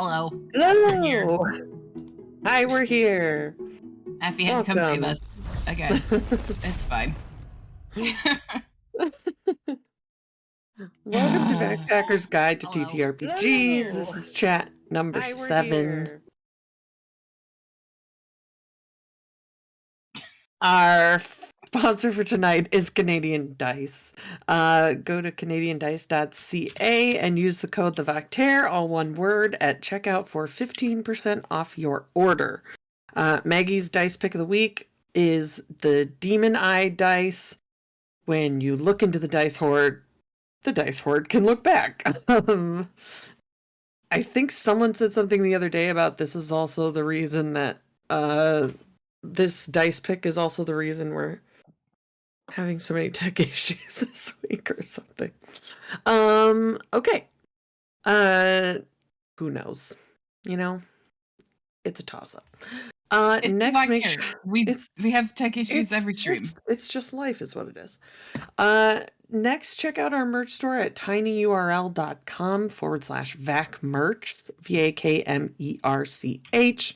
Hello. Hello. Hi, we're here. Affy had to come save us. Okay. It's fine. Welcome to VäkPäker's Guide to Hello. TTRPGs. This is chat number 7. Our sponsor for tonight is Canadian Dice. Go to canadiandice.ca and use the code TheVäkPäker, all one word, at checkout for 15% off your order. Maggie's dice pick of the week is the Demon Eye dice. When you look into the dice hoard can look back. I think someone said something the other day about this is also the reason that this dice pick is also the reason we're having so many tech issues this week or something. Okay. Who knows? You know, it's a toss-up. Next, make sure we have tech issues every stream. It's just life is what it is. Next, check out our merch store at tinyurl.com/VäkMerch, VAKMERCH.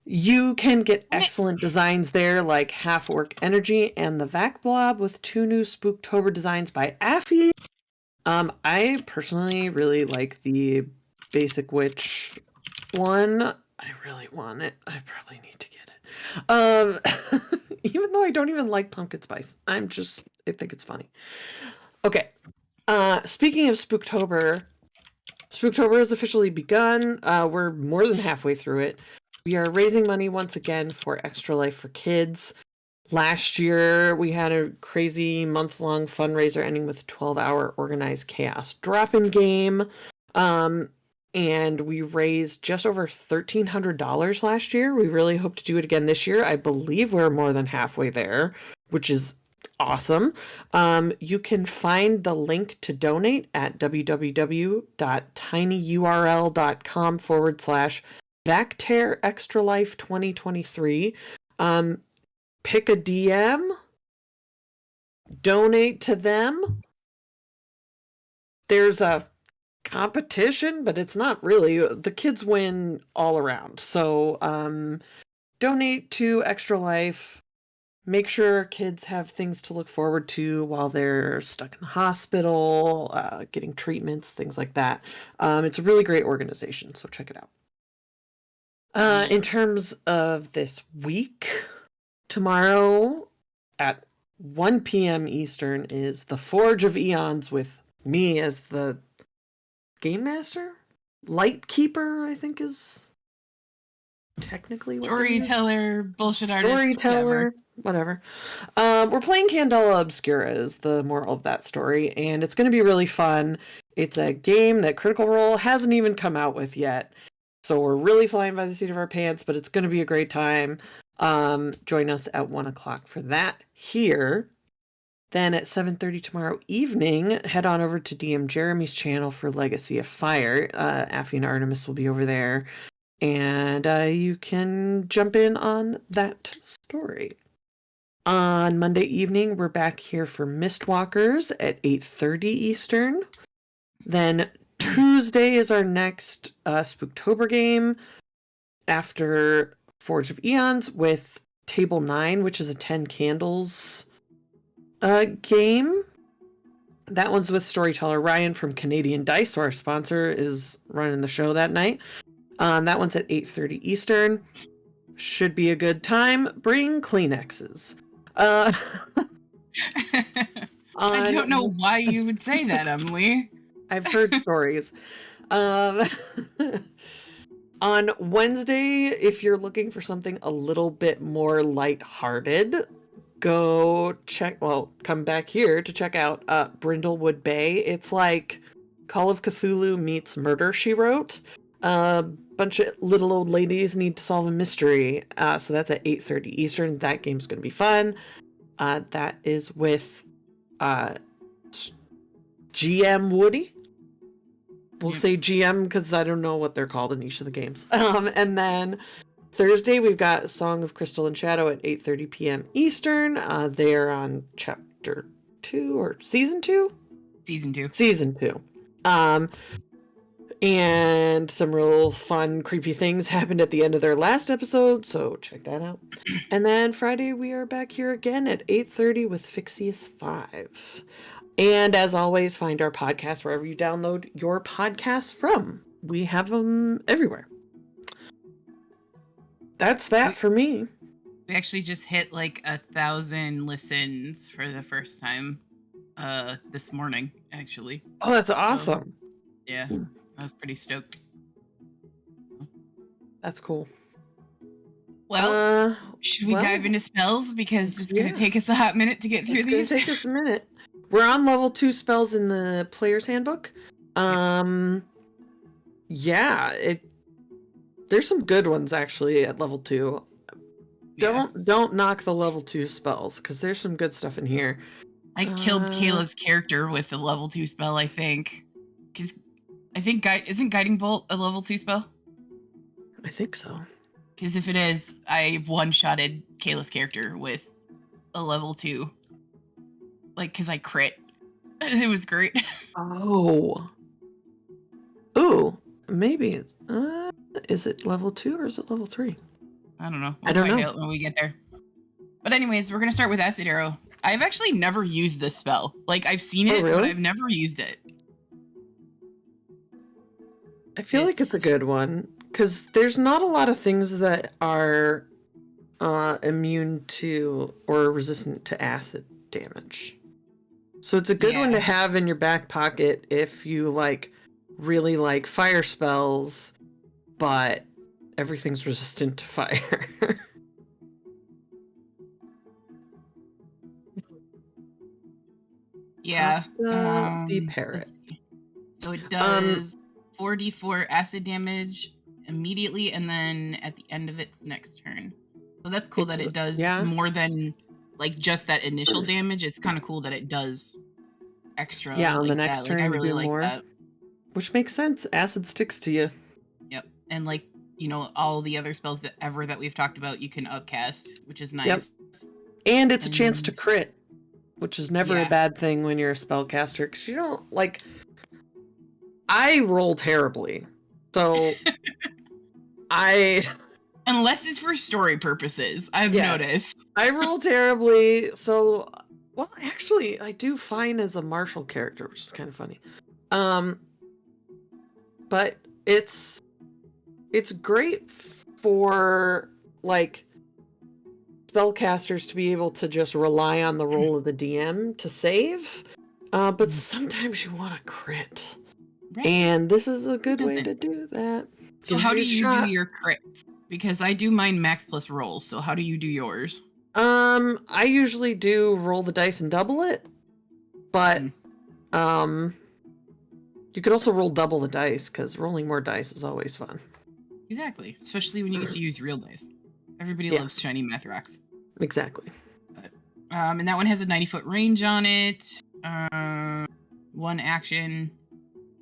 You can get excellent designs there, like Half Orc Energy and the Vac Blob, with 2 new Spooktober designs by Affy. I personally really like the Basic Witch one. I really want it. I probably need to get it. Even though I don't even like pumpkin spice. I think it's funny. Okay. Speaking of Spooktober has officially begun. We're more than halfway through it. We are raising money once again for Extra Life for Kids. Last year, we had a crazy month-long fundraiser ending with a 12-hour organized chaos drop-in game. And we raised just over $1,300 last year. We really hope to do it again this year. I believe we're more than halfway there, which is awesome. You can find the link to donate at www.tinyurl.com/VäkPäker Extra Life 2023. Pick a DM, donate to them. There's a competition, but it's not really. The kids win all around. So donate to Extra Life. Make sure kids have things to look forward to while they're stuck in the hospital, getting treatments, things like that. It's a really great organization, so check it out. In terms of this week, tomorrow at 1 p.m. Eastern is the Forge of Eons with me as the Game Master? Light Keeper, I think is technically what Storyteller, bullshit artist. Storyteller, whatever. We're playing Candela Obscura is the moral of that story, and it's going to be really fun. It's a game that Critical Role hasn't even come out with yet, so we're really flying by the seat of our pants, but it's going to be a great time. Join us at 1 o'clock for that here. Then at 7:30 tomorrow evening, head on over to DM Jeremy's channel for Legacy of Fire. Affy and Artemis will be over there, and you can jump in on that story. On Monday evening, we're back here for Mistwalkers at 8:30 Eastern. Then Tuesday is our next Spooktober game after Forge of Eons with Table 9, which is a 10 Candles game. That one's with storyteller Ryan from Canadian Dice, so our sponsor is running the show that night. That one's at 8:30 Eastern. Should be a good time. Bring Kleenexes. I don't know why you would say that, Emily. I've heard stories. On Wednesday, if you're looking for something a little bit more lighthearted, come back here to check out Brindlewood Bay. It's like Call of Cthulhu meets Murder, She Wrote. A bunch of little old ladies need to solve a mystery. So that's at 8:30 Eastern. That game's going to be fun. That is with GM Woody. We'll say GM because I don't know what they're called in each of the games. And then Thursday, we've got Song of Crystal and Shadow at 8:30 p.m. Eastern. They're on Chapter 2 or Season 2? Season 2. Season 2. And some real fun, creepy things happened at the end of their last episode, so check that out. And then Friday, we are back here again at 8:30 with Fixius 5. And as always, find our podcast wherever you download your podcasts from. We have them everywhere. That's that for me. We actually just hit like 1,000 listens for the first time this morning, actually. Oh, that's awesome. Yeah, I was pretty stoked. That's cool. Well, should we dive into spells? Because it's going to take us a hot minute to get through these. It's going to take us a minute. We're on level 2 spells in the player's handbook. Yeah, there's some good ones actually at level 2. Don't knock the level 2 spells, because there's some good stuff in here. I killed Kayla's character with a level 2 spell, I think. Because I think isn't Guiding Bolt a level 2 spell? I think so. Because if it is, I one-shotted Kayla's character with a level 2. Like, because I crit. It was great. Oh. Ooh, maybe it's... is it level 2 or is it level 3? I don't know. I don't know. Find out when we get there. But anyways, we're going to start with Acid Arrow. I've actually never used this spell. Like, I've seen it, really? but I've never used it. I feel like it's a good one, because there's not a lot of things that are immune to or resistant to acid damage. So it's a good one to have in your back pocket if you really like fire spells, but everything's resistant to fire. Yeah. The parrot. So it does 4d4 acid damage immediately, and then at the end of its next turn. So that's cool that it does more than just that initial damage. It's kind of cool that it does extra. Yeah, on the next turn, I really like more. that. Which makes sense. Acid sticks to you. Yep, and all the other spells that we've talked about, you can upcast, which is nice. Yep. And it's a chance to crit, which is never a bad thing when you're a spellcaster, because you don't I roll terribly, so unless it's for story purposes, I've noticed. I roll terribly, so actually I do fine as a martial character, which is kind of funny. But it's great for spellcasters to be able to just rely on the roll of the DM to save, but sometimes you want to crit. Right. And this is a good way to do that. So how do you do your crits? Because I do mine max plus rolls. So how do you do yours? I usually do roll the dice and double it. But you could also roll double the dice, because rolling more dice is always fun. Exactly. Especially when you get to use real dice. Everybody loves shiny math rocks. Exactly. But, and that one has a 90-foot range on it. 1 action.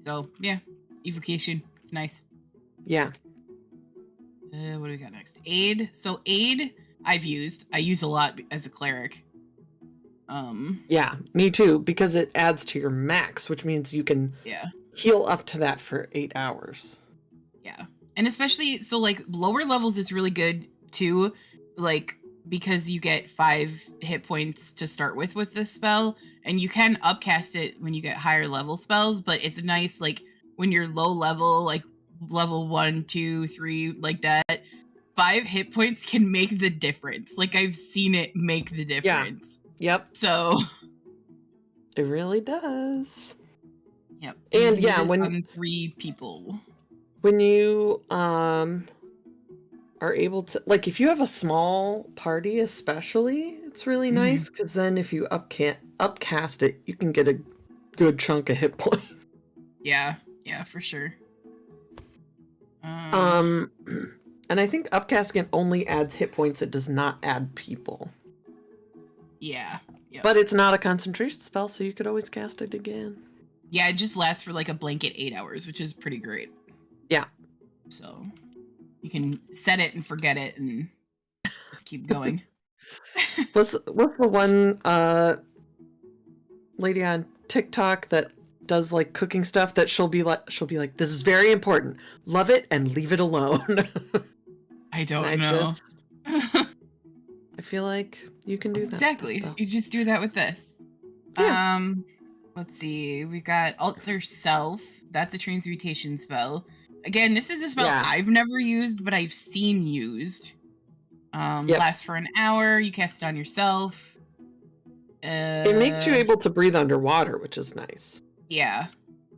So, yeah, evocation. It's nice. Yeah. What do we got next? Aid. So, aid, I use a lot as a cleric. Yeah, me too, because it adds to your max, which means you can heal up to that for 8 hours. Yeah. And especially, so, lower levels is really good, too. Because you get 5 hit points to start with this spell, and you can upcast it when you get higher level spells, but it's nice when you're low level, level 1, 2, 3, like that, 5 hit points can make the difference. I've seen it make the difference. Yeah. Yep. So it really does. Yep. And when 3 people. When you are able to, if you have a small party especially, it's really nice, because then if you upcast it, you can get a good chunk of hit points. Yeah, for sure. And I think upcasting only adds hit points, it does not add people. Yeah. Yep. But it's not a concentration spell, so you could always cast it again. Yeah, it just lasts for a blanket 8 hours, which is pretty great. Yeah. So you can set it and forget it and just keep going. What's the one lady on TikTok that does like cooking stuff that she'll be like, this is very important. Love it and leave it alone. I don't Knives know. I feel like you can do that. Exactly. You just do that with this. Yeah. Let's see. We got Alter Self. That's a transmutation spell. Again, this is a spell Yeah. I've never used, but I've seen used. Yep. Lasts for an hour. You cast it on yourself. It makes you able to breathe underwater, which is nice. Yeah.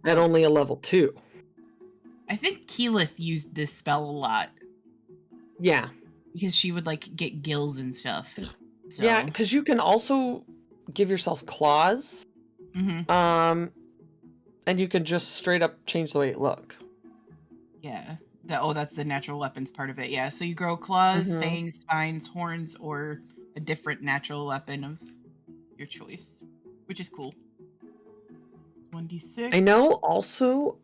At only a level 2. I think Keyleth used this spell a lot. Yeah. Because she would like get gills and stuff. So. Yeah, because you can also give yourself claws. Mm-hmm. And you can just straight up change the way it look. Yeah. That's the natural weapons part of it. Yeah. So you grow claws, fangs, spines, horns, or a different natural weapon of your choice, which is cool. 1d6. I know also,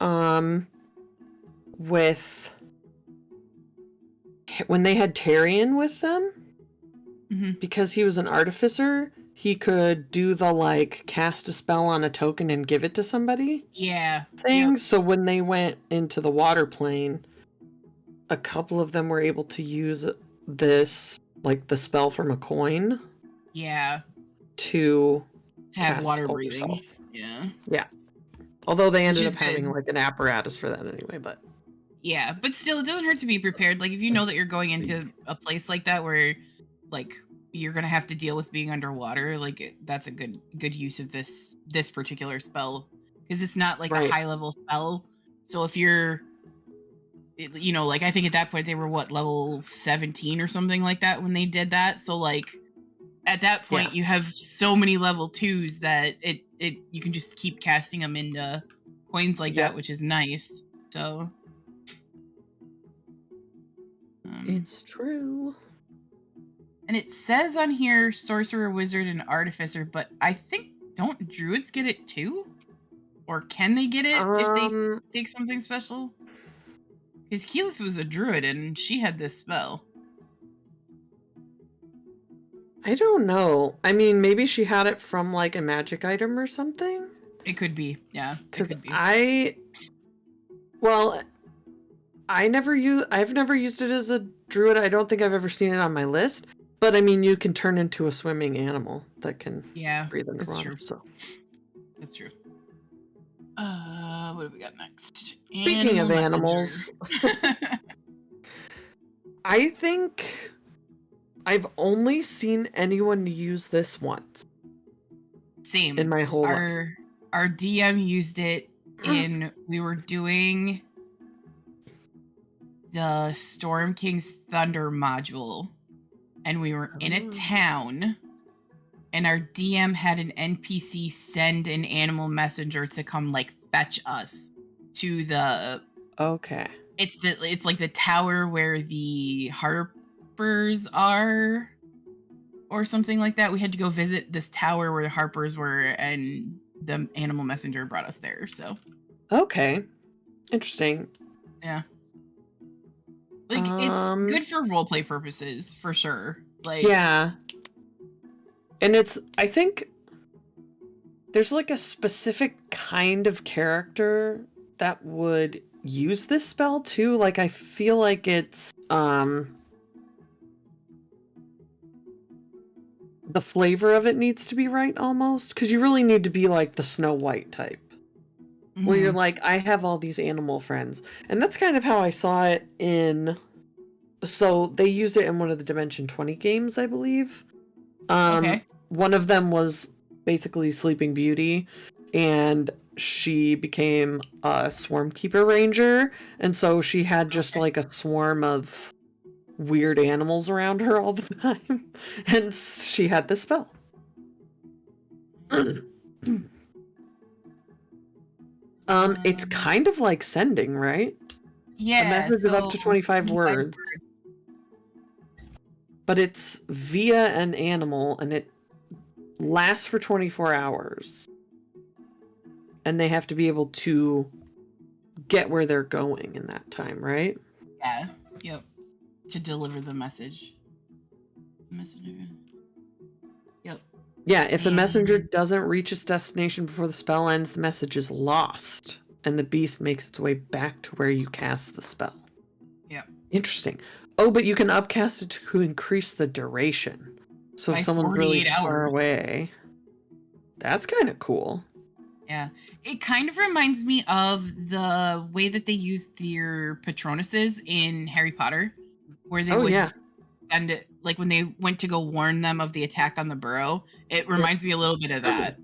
with when they had Tyrion with them, because he was an artificer, he could do the like cast a spell on a token and give it to somebody. Yeah. Thing. Yep. So when they went into the water plane, a couple of them were able to use this, like the spell from a coin. Yeah. To have water over breathing. self. Yeah. Yeah. Although they ended Which up is having good. like an apparatus for that anyway, but yeah, but still, it doesn't hurt to be prepared. Like if you know that you're going into a place like that where, like, you're gonna have to deal with being underwater, like that's a good use of this particular spell, because it's not like a high level spell. So if you're, you know, like I think at that point they were what, level 17 or something like that when they did that. So like at that point you have so many level 2s that it you can just keep casting them into coins like that, which is nice. So it's true. And it says on here sorcerer, wizard, and artificer, but I think, don't druids get it too? Or can they get it if they take something special? Because Keyleth was a druid and she had this spell. I don't know. I mean, maybe she had it from like a magic item or something. It could be, yeah. It could be. I've never used it as a druid. I don't think I've ever seen it on my list. But I mean, you can turn into a swimming animal that can breathe underwater. That's true. So That's true. What have we got next? Speaking of animals, I think I've only seen anyone use this once. Same. In my whole life. Our DM used it in, we were doing the Storm King's Thunder module, and we were in a town, and our DM had an NPC send an animal messenger to come like fetch us to the it's like the tower where the harpers are or something like that. We had to go visit this tower where the harpers were, and the animal messenger brought us there. So interesting. Yeah. Like, it's good for roleplay purposes, for sure. Like, yeah. And I think there's like a specific kind of character that would use this spell too. Like, I feel like it's, the flavor of it needs to be right almost. Because you really need to be like the Snow White type. Where you're like, I have all these animal friends. And that's kind of how I saw it in... So, they used it in one of the Dimension 20 games, I believe. One of them was basically Sleeping Beauty. And she became a Swarm Keeper Ranger. And so she had just like a swarm of weird animals around her all the time. And she had this spell. It's kind of like sending, right? Yeah. A message of up to 25 words. But it's via an animal, and it lasts for 24 hours. And they have to be able to get where they're going in that time, right? Yeah. Yep. To deliver the message. Messenger. Yep. Yeah, if the messenger And doesn't reach its destination before the spell ends, the message is lost, and the beast makes its way back to where you cast the spell. yeah, Interesting. Oh, but you can upcast it to increase the duration. So if by someone's really 48 far hours. away, that's kind of cool. Yeah. It kind of reminds me of the way that they used their Patronuses in Harry Potter, where they Oh, would yeah. send it, like when they went to go warn them of the attack on the burrow. It reminds me a little bit of that.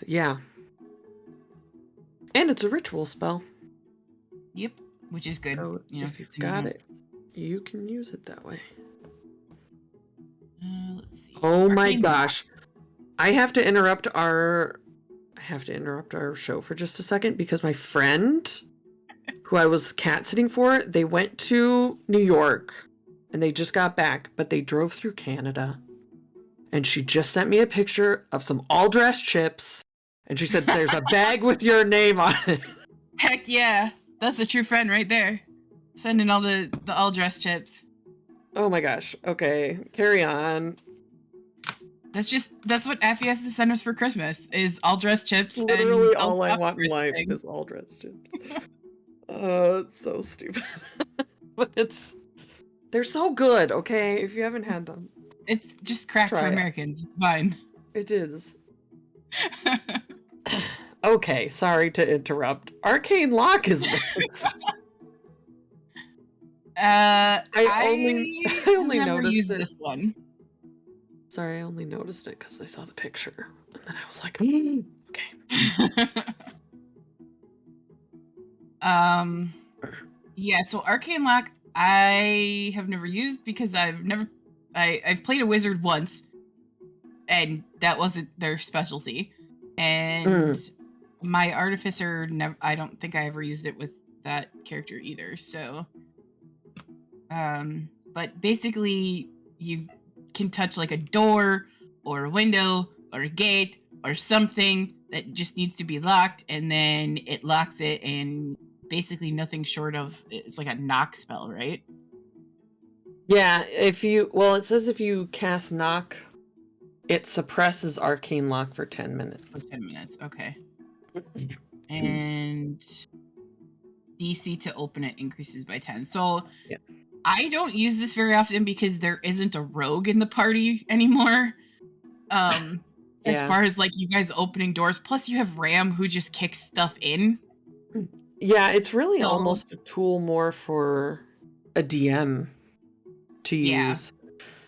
Yeah. And it's a ritual spell. Yep. Which is good, So you know. if you've So you got don't, it, you can use it that way. let's see. Oh my Arcane Block. gosh. I have to interrupt our show for just a second because my friend who I was cat sitting for, they went to New York and they just got back, but they drove through Canada. And she just sent me a picture of some all-dressed chips, and she said, "There's a bag with your name on it." Heck yeah. That's a true friend right there. Sending all the all dress chips. Oh my gosh. Okay, carry on. That's what Affy has to send us for Christmas is all dress chips and Literally Bell's all I Pop want in life thing. is all-dressed chips. Oh, it's so stupid. But they're so good, okay? If you haven't had them, It's just crack try for it. Americans. It's fine. It is. Okay, sorry to interrupt. Arcane Lock is next. I I have only never noticed used it. this one. Sorry, I only noticed it because I saw the picture. And then I was like, okay. Yeah, so Arcane Lock I have never used because I've played a wizard once and that wasn't their specialty. And my artificer never I don't think I ever used it with that character either. So but basically you can touch like a door or a window or a gate or something that just needs to be locked and then it locks it and basically nothing short of it's like a knock spell, right? Yeah, it says if you cast Knock, it suppresses Arcane Lock for 10 minutes. For 10 minutes. Okay. And DC to open it increases by 10. So yeah. I don't use this very often because there isn't a rogue in the party anymore. As far as like you guys opening doors, plus you have Ram who just kicks stuff in. Yeah, it's really almost a tool more for a DM to use.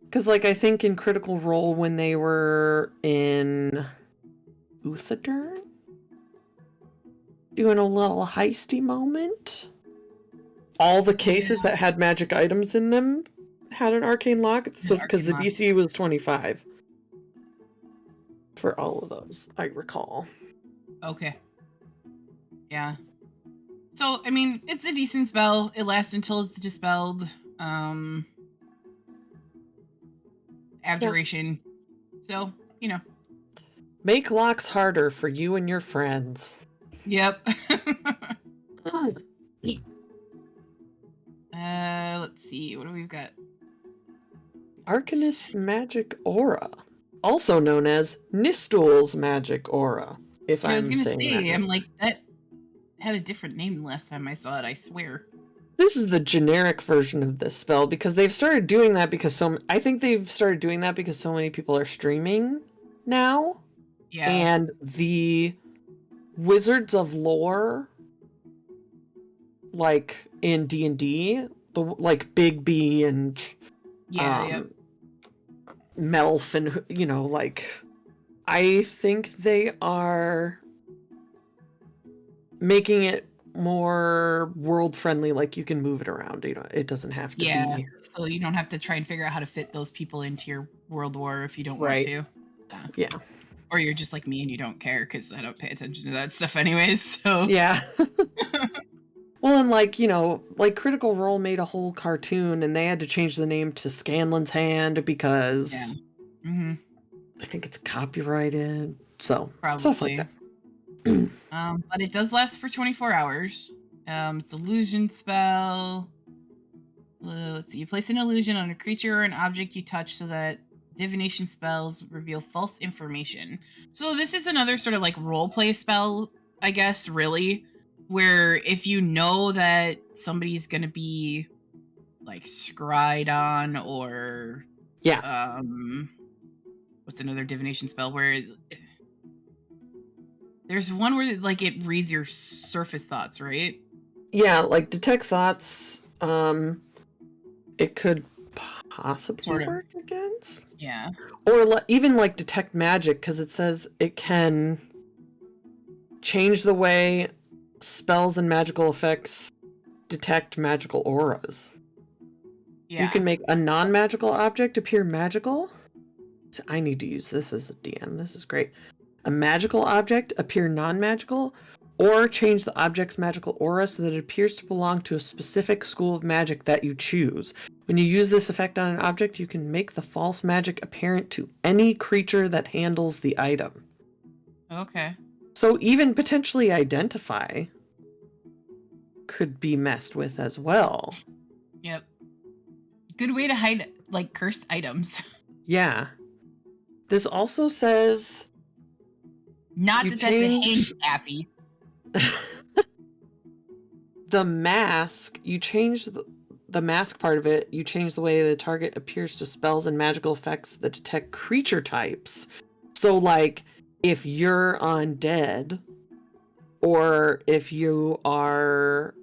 Because, like, I think in Critical Role when they were in Uthodurn, doing a little heisty moment, all the cases that had magic items in them had an arcane lock. So, because the DC was 25 for all of those, I recall. Okay. Yeah. So, I mean, it's a decent spell. It lasts until it's dispelled. Abjuration. Yeah. So, you know. Make locks harder for you and your friends. Yep. Let's see. What do we got? Arcanist's Magic Aura. Also known as Nistul's Magic Aura. If I was I'm gonna saying say, that. I'm like, that had a different name the last time I saw it, I swear. This is the generic version of this spell because they've started doing that because I think they've started doing that because so many people are streaming now. Yeah. And the Wizards of Lore, like in D&D, like Big B and Melf and, you know, like, I think they are making it more world friendly, like you can move it around, you know, it doesn't have to be. So you don't have to try and figure out how to fit those people into your World War if you don't want to. Yeah. Or you're just like me and you don't care because I don't pay attention to that stuff anyways, so. Yeah. Well, and like, you know, like Critical Role made a whole cartoon and they had to change the name to Scanlan's Hand because I think it's copyrighted. So, stuff like that. But it does last for 24 hours. It's illusion spell. Let's see. You place an illusion on a creature or an object you touch so that Divination spells reveal false information. So this is another sort of like role play spell, I guess, really, where if you know that somebody's going to be like scryed on or Yeah. what's another divination spell where there's one where like it reads your surface thoughts, right? Yeah, like detect thoughts. It could possibly Sort of. work against. Yeah. Or even like detect magic, because it says it can change the way spells and magical effects detect magical auras. Yeah. You can make a non-magical object appear magical. I need to use this as a DM. This is great. A magical object appear non-magical, or change the object's magical aura so that it appears to belong to a specific school of magic that you choose. When you use this effect on an object, you can make the false magic apparent to any creature that handles the item. Okay. So even potentially identify could be messed with as well. Yep. Good way to hide like cursed items. Yeah. This also says Not you that that's a hint, change Appy. the mask. You change the mask part of it. You change the way the target appears to spells and magical effects that detect creature types. So, like, if you're undead, or if you are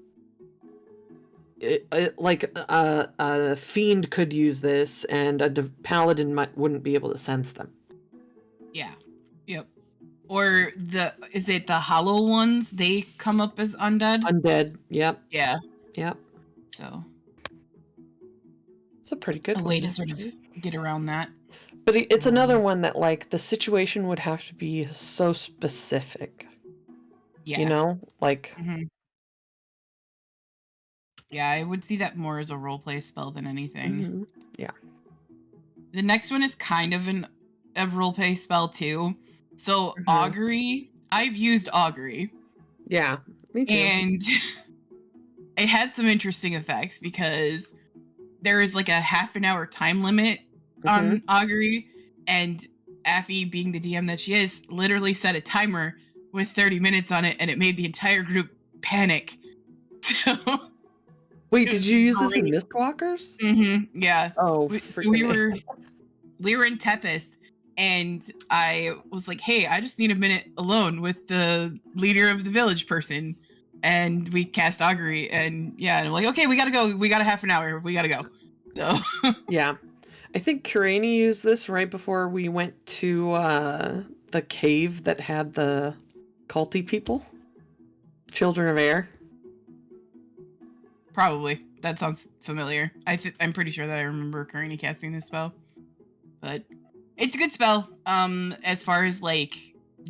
like a fiend could use this, and a paladin wouldn't be able to sense them. Yeah. Yep. Or is it the hollow ones? They come up as undead? Undead, yep. Yeah. Yep. So It's a pretty good a one. way to sort of get around that. But it's another one that, like, the situation would have to be so specific. Yeah. You know? Like... Mm-hmm. Yeah, I would see that more as a roleplay spell than anything. Mm-hmm. Yeah. The next one is kind of a roleplay spell too. So Mm-hmm. augury, I've used augury. Yeah, me too. And it had some interesting effects because there is like a half an hour time limit on augury, and Affy, being the DM that she is, literally set a timer with 30 minutes on it, and it made the entire group panic. So wait, did you use this in Mistwalkers? Mm-hmm. Yeah. Oh, So we were in Tempest, and I was like, "Hey, I just need a minute alone with the leader of the village person," and we cast augury, and yeah, and I'm like, "Okay, we gotta go. We got a half an hour. We gotta go." So yeah, I think Kurani used this right before we went to the cave that had the culty people, Children of Air. Probably. That sounds familiar. I'm pretty sure that I remember Kurani casting this spell. But it's a good spell. As far as like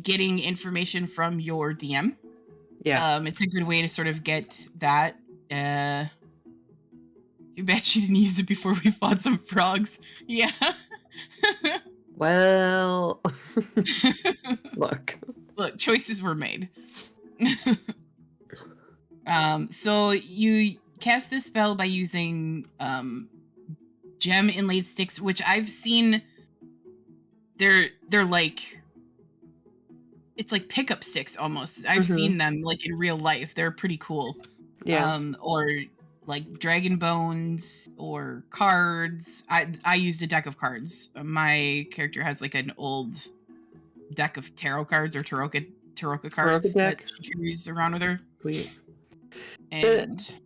getting information from your DM. Yeah. It's a good way to sort of get that. Too bad she didn't use it before we fought some frogs. Yeah. Well, look, choices were made. So you cast this spell by using gem inlaid sticks, which I've seen. They're like, it's like pickup sticks almost. I've seen them like in real life. They're pretty cool. Yeah. Or like dragon bones or cards. I used a deck of cards. My character has like an old deck of tarot cards or Tarot cards that she carries around with her. Sweet. And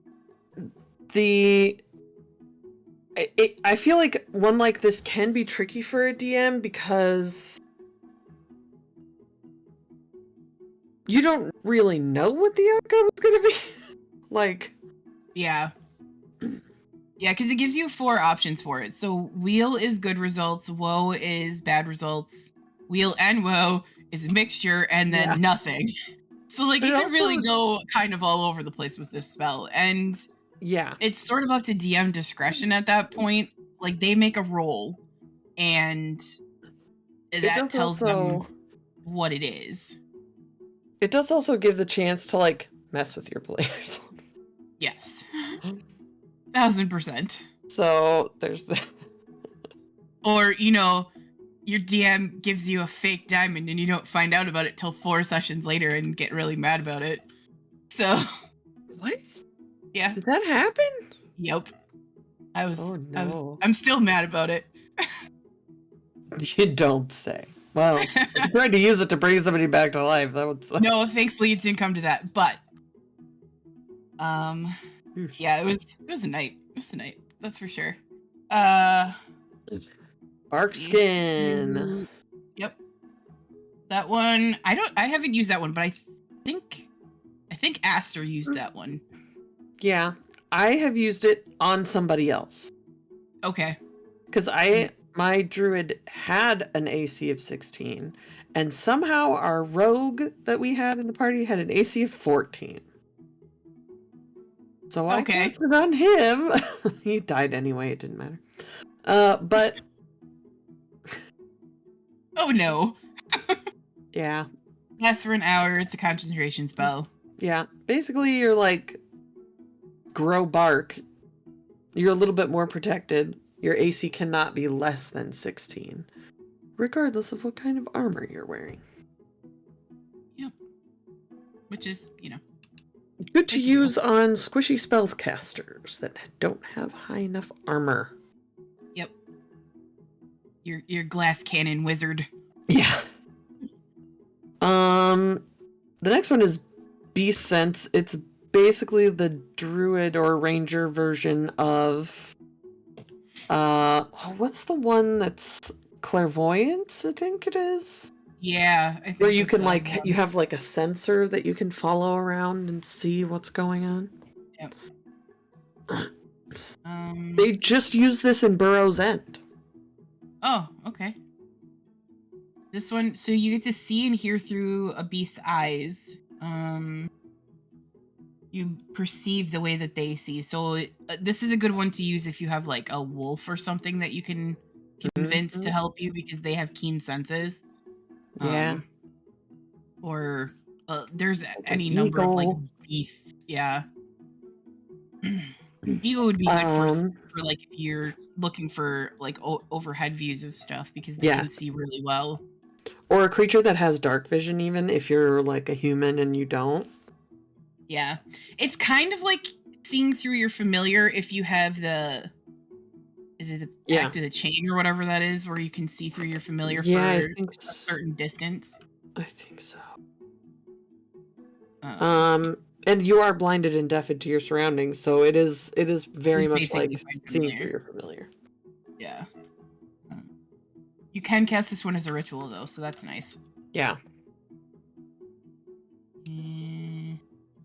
I feel like one like this can be tricky for a DM because you don't really know what the outcome is going to be. Like, yeah, because it gives you 4 options for it. So wheel is good results, woe is bad results, wheel and woe is a mixture, and then nothing. So like you could really go kind of all over the place with this spell, and yeah, it's sort of up to DM discretion at that point. Like they make a roll, and that tells them what it is. It does also give the chance to like mess with your players. Yes. 1000%. So there's that. Or, you know, your DM gives you a fake diamond and you don't find out about it till 4 sessions later and get really mad about it. So, What? yeah. Did that happen? Yep. Oh no. I'm still mad about it. You don't say. Well, if you tried to use it to bring somebody back to life, that would suck. No, thankfully it didn't come to that, but yeah, it was a night. It was a night. That's for sure. Bark skin. Yep. That one, I haven't used that one, but I think Aster used that one. Yeah, I have used it on somebody else. Okay. Because my druid had an AC of 16, and somehow our rogue that we had in the party had an AC of 14. So I cast it on him. He died anyway, it didn't matter. But oh no. Yeah. Lasts for an hour, it's a concentration spell. Yeah. Basically you're like grow bark. You're a little bit more protected. Your AC cannot be less than 16, regardless of what kind of armor you're wearing. Yep. Which is, you know, good to use on squishy spellcasters that don't have high enough armor. Yep. Your glass cannon wizard. Yeah. The next one is Beast Sense. It's basically the druid or ranger version of what's the one that's clairvoyance, I think it is? Yeah, I think where you can like you have like a sensor that you can follow around and see what's going on. Yep. They just use this in Burrow's End. Oh, okay. This one, so you get to see and hear through a beast's eyes. You perceive the way that they see. So this is a good one to use if you have like a wolf or something that you can convince to help you because they have keen senses. Yeah. Or there's any number of like beasts. Yeah. Eagle would be good for like if you're looking for like overhead views of stuff because they can see really well. Or a creature that has dark vision, even if you're like a human and you don't. Yeah. It's kind of like seeing through your familiar if you have the Act of the Chain or whatever that is, where you can see through your familiar for I think a certain distance. I think so. And you are blinded and deafened to your surroundings, so it is very much like seeing through your familiar. Yeah. You can cast this one as a ritual though, so that's nice. Yeah.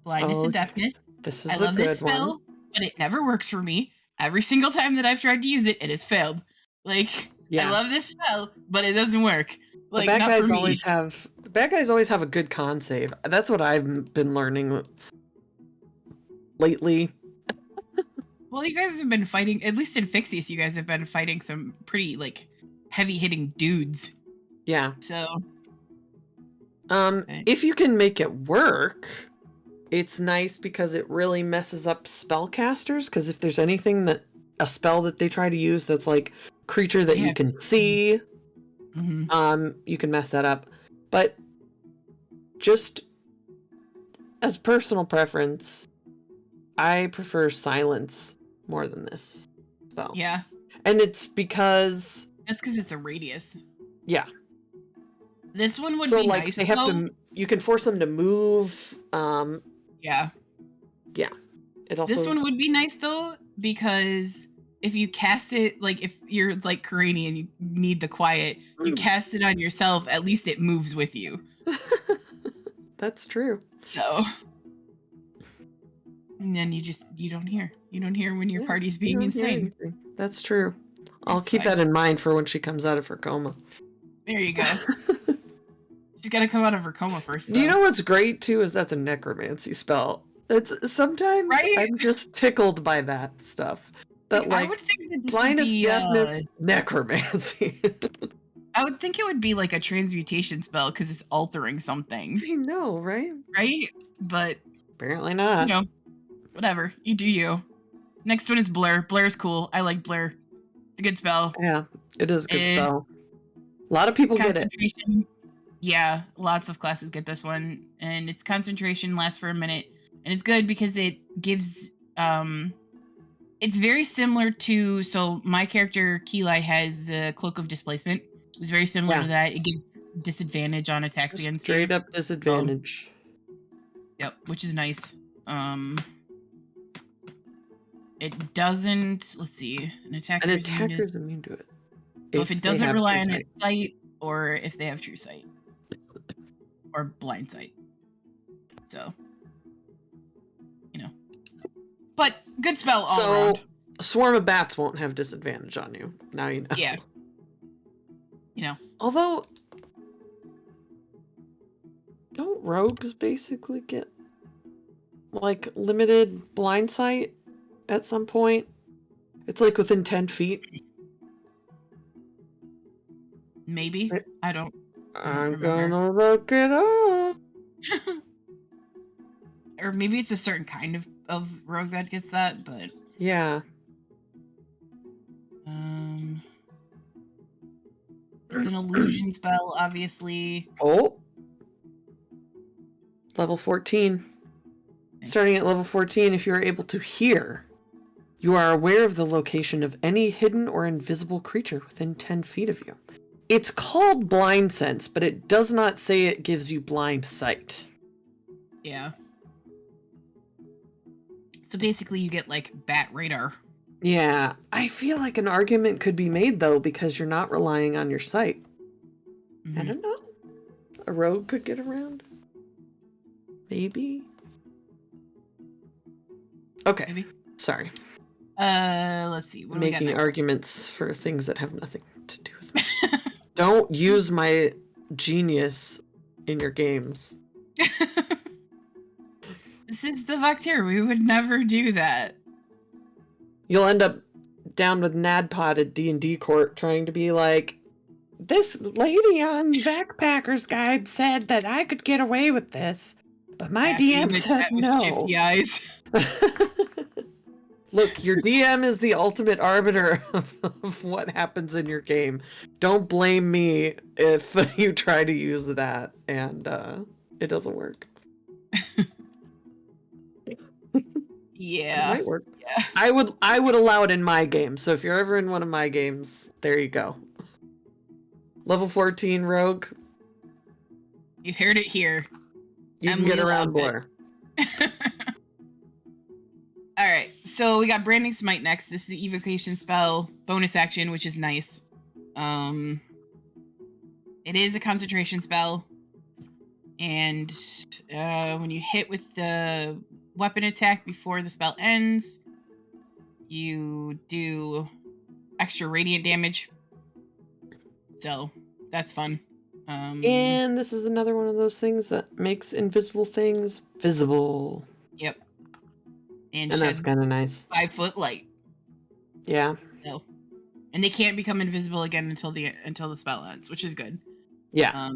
Blindness and deafness. This is I love this spell, but it never works for me. Every single time that I've tried to use it, it has failed. Like, I love this spell, but it doesn't work. Like, the bad guys always have a good con save. That's what I've been learning lately. Well, you guys have been fighting, at least in Fixius, you guys have been fighting some pretty like heavy hitting dudes. Yeah. So if you can make it work, it's nice because it really messes up spellcasters, because if there's anything that a spell that they try to use that's like creature that you can see, you can mess that up. But just as personal preference, I prefer silence more than this spell. Yeah. And it's because that's because it's a radius. Yeah. This one would be nice. They have to. You can force them to move. Yeah. Yeah. It also. This one would be nice though, because if you cast it, like if you're like Karani and you need the quiet, you cast it on yourself. At least it moves with you. That's true. So. And then you don't hear. You don't hear when your party's being insane. That's true. I'll keep that in mind for when she comes out of her coma. There you go. She's got to come out of her coma first. Though. You know what's great too is that's a necromancy spell. It's sometimes I'm just tickled by that stuff. That like I would think that blindness, deafness, necromancy. I would think it would be like a transmutation spell because it's altering something. I know, right? Right? But apparently not. You know, whatever. You do you. Next one is Blur. Blur's cool. I like Blur. It's a good spell. Yeah, it is a good spell. A lot of people get it. Yeah, lots of classes get this one, and its concentration lasts for a minute, and it's good because it gives it's very similar to, so my character Keelai has a Cloak of Displacement. It's very similar to that. It gives disadvantage on attacks Just against straight you. up disadvantage. Yep, which is nice. It doesn't. Let's see. An attacker's immune to it. So if it doesn't rely on its sight, or if they have true sight, or blind sight. So, you know. But good spell all around. A swarm of bats won't have disadvantage on you. Now you know. Yeah. You know. Although, don't rogues basically get like limited blind sight at some point? It's like within 10 feet. Maybe. I don't I'm gonna look it up. Or maybe it's a certain kind of rogue that gets that, but yeah. It's an illusion spell, obviously. Oh. Level 14. Starting at level 14, if you are able to hear, you are aware of the location of any hidden or invisible creature within 10 feet of you. It's called blind sense, but it does not say it gives you blind sight. Yeah. So basically you get like bat radar. Yeah, I feel like an argument could be made though, because you're not relying on your sight. I don't know. A rogue could get around. Maybe. Okay. Maybe. Sorry. Let's see. What Making arguments for things that have nothing to do with me. Don't use my genius in your games. This is the Vector. We would never do that. You'll end up down with NADPOD at D&D court trying to be like, this lady on VäkPäker's guide said that I could get away with this, but my DM said no. Eyes. Look, your DM is the ultimate arbiter of what happens in your game. Don't blame me if you try to use that and it doesn't work. Yeah. It might work. Yeah. I would allow it in my game. So if you're ever in one of my games, there you go. Level 14 rogue. You heard it here. You can get around Blur. Alright, so we got Branding Smite next. This is an evocation spell, bonus action, which is nice. It is a concentration spell. And when you hit with the weapon attack before the spell ends, you do extra radiant damage. So that's fun. And this is another one of those things that makes invisible things visible. Yep. And that's kind of nice. 5-foot light. Yeah. So, and they can't become invisible again until the spell ends, which is good. Yeah.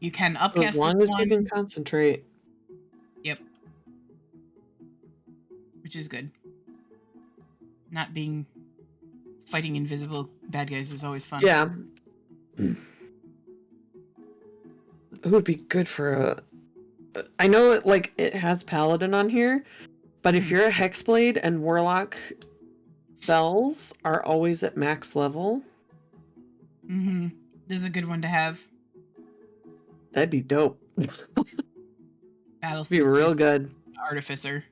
You can upcast as long as you can concentrate. Yep. Which is good. Not fighting invisible bad guys is always fun. Yeah. It would be good for a... I know it has Paladin on here, but if you're a Hexblade and Warlock spells are always at max level... Mm-hmm. This is a good one to have. That'd be dope. That'll be real good. Artificer.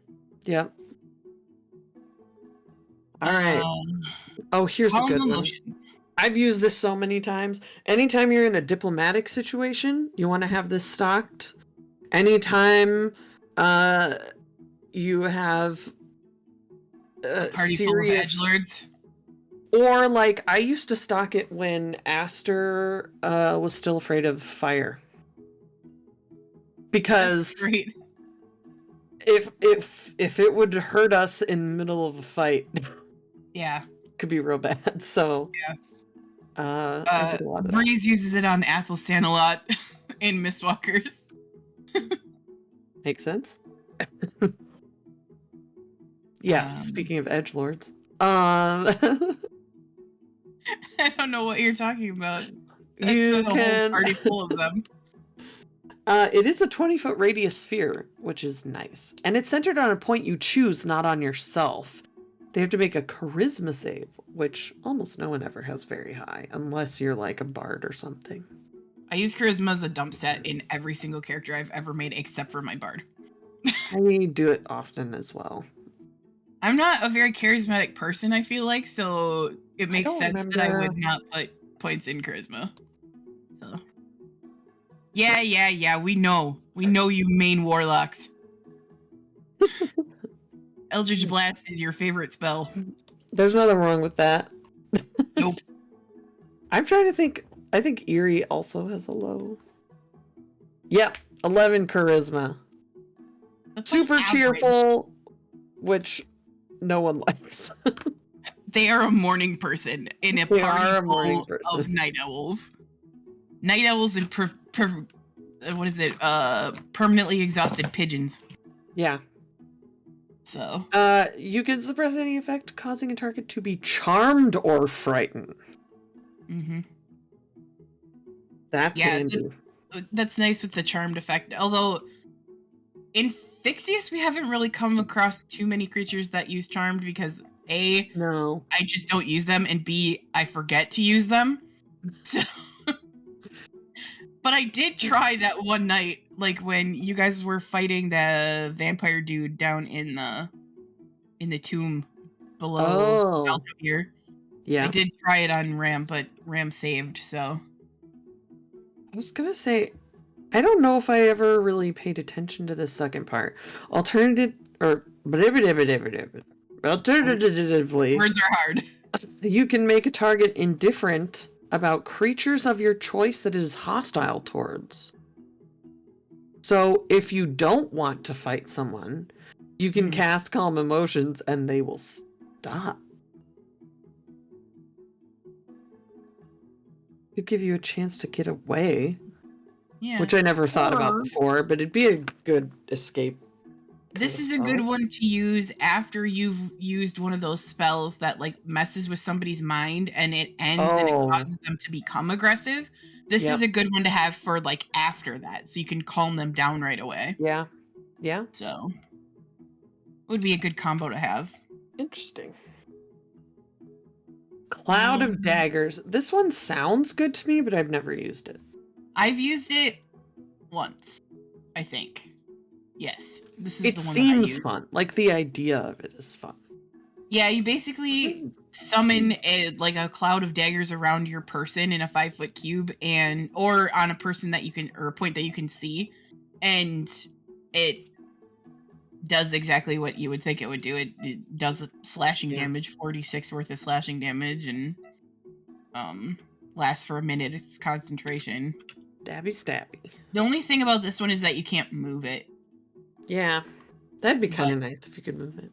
Yep. Alright. Oh, here's a good one. I've used this so many times. Anytime you're in a diplomatic situation, you want to have this stocked. Anytime you have a party serious... full of edgelords. Or, like, I used to stock it when Aster was still afraid of fire. Because if it would hurt us in the middle of a fight, yeah, it could be real bad. So yeah, Breeze uses it on Athelstan a lot in Mistwalkers. Makes sense. Yeah. Speaking of edgelords, I don't know what you're talking about. That's You a whole can. party full of them. It is a 20-foot radius sphere, which is nice. And it's centered on a point you choose, not on yourself. They have to make a charisma save, which almost no one ever has very high, unless you're like a bard or something. I use charisma as a dump stat in every single character I've ever made, except for my bard. I do it often as well. I'm not a very charismatic person, I feel like, so it makes sense that I would not put points in charisma. So, yeah. We know you main warlocks. Eldritch Blast is your favorite spell. There's nothing wrong with that. Nope. I'm trying to think. I think Eerie also has a low. Yep, 11 charisma. That's Super like average. cheerful, which no one likes. They are a morning person in a They party are a full morning person. of night owls. Night owls and permanently exhausted pigeons. Yeah. So. You can suppress any effect causing a target to be charmed or frightened. Mm-hmm. That's handy. That's nice with the charmed effect. Although in Fixius, we haven't really come across too many creatures that use charmed because A, No. I just don't use them, and B, I forget to use them. So, but I did try that one night, like when you guys were fighting the vampire dude down in the tomb below Altamir. Yeah. I did try it on Ram, but Ram saved, so. I was gonna say, I don't know if I ever really paid attention to the second part. Alternatively, Words are hard. You can make a target indifferent about creatures of your choice that it is hostile towards. So if you don't want to fight someone, you can cast Calm Emotions and they will stop. It'd give you a chance to get away. Yeah. Which I never thought about before, but it'd be a good escape. This is a good one to use after you've used one of those spells that like messes with somebody's mind and it ends and it causes them to become aggressive. This is a good one to have for like after that, so you can calm them down right away. Yeah. So, it would be a good combo to have. Interesting. Cloud of Daggers. This one sounds good to me, but I've never used it. I've used it once, I think. Yes. This is it the one seems fun. Like the idea of it is fun. Yeah, you basically summon a cloud of daggers around your person in a 5-foot cube or on a person that you can, or a point that you can see, and it does exactly what you would think it would do. It does slashing damage, 46 worth of slashing damage, and lasts for a minute. It's concentration. Stabby. The only thing about this one is that you can't move it. Yeah, that'd be kind of nice if you could move it.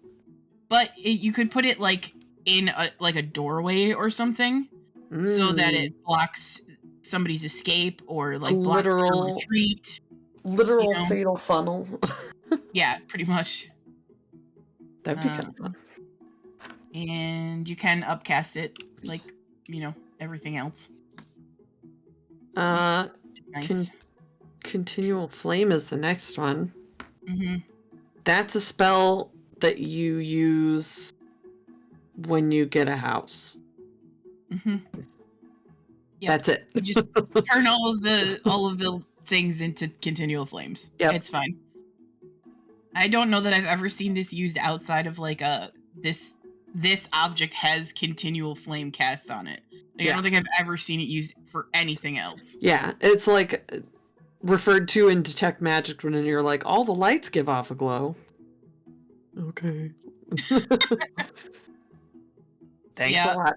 But you could put it like in a doorway or something, so that it blocks somebody's escape or like blocks your retreat. Literal fatal funnel. Yeah, pretty much. That'd be kind of fun. And you can upcast it like everything else. Nice. Continual Flame is the next one. Mm-hmm. That's a spell that you use when you get a house. Mm-hmm. Yep. That's it. You just turn all of the things into continual flames. Yep. It's fine. I don't know that I've ever seen this used outside of like this object has continual flame cast on it. Like, I don't think I've ever seen it used for anything else. Yeah, it's like referred to in Detect Magic when you're like, all the lights give off a glow. Okay. Thanks a lot.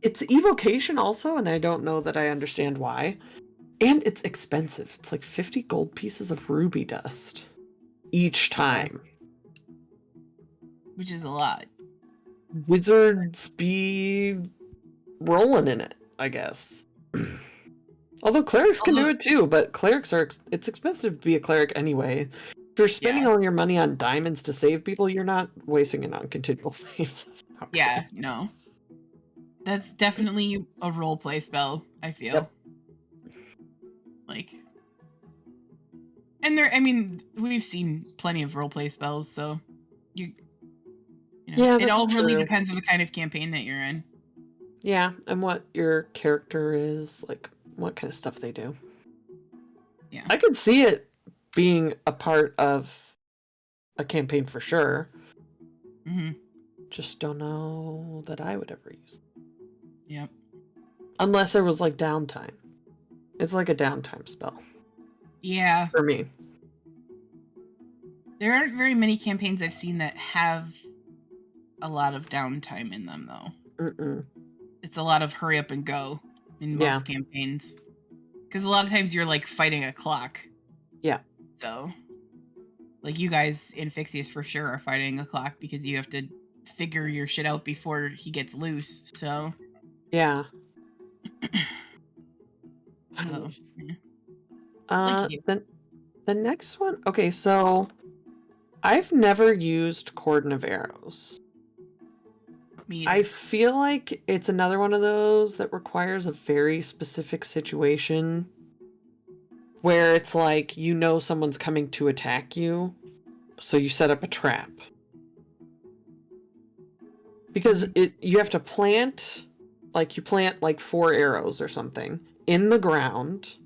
It's evocation also, and I don't know that I understand why. And it's expensive. It's like 50 gold pieces of ruby dust each time. Which is a lot. Wizards be rolling in it, I guess. Although clerics can do it too, but clerics it's expensive to be a cleric anyway. If you're spending all your money on diamonds to save people, you're not wasting it on continual flames. Yeah, no. That's definitely a role play spell, I feel. Yep. Like, and I mean, we've seen plenty of role play spells, so you know, Yeah, it that's all really true. depends on the kind of campaign that you're in. Yeah, and what your character is, like what kind of stuff they do. Yeah. I could see it being a part of a campaign for sure. Mm-hmm. Just don't know that I would ever use it. Yep. Unless there was like downtime. It's like a downtime spell Yeah. for me. There aren't very many campaigns I've seen that have a lot of downtime in them, though. Mm-mm. It's a lot of hurry up and go in Yeah. most campaigns. Because a lot of times you're like fighting a clock. Yeah. So, like you guys in Fixius for sure are fighting a clock because you have to figure your shit out before he gets loose. So, Yeah. so yeah. Like you. The next one. Okay, so I've never used Cordon of Arrows. Me I either. feel like it's another one of those that requires a very specific situation where it's like you know someone's coming to attack you, so you set up a trap. Because you have to plant like 4 arrows or something in the ground,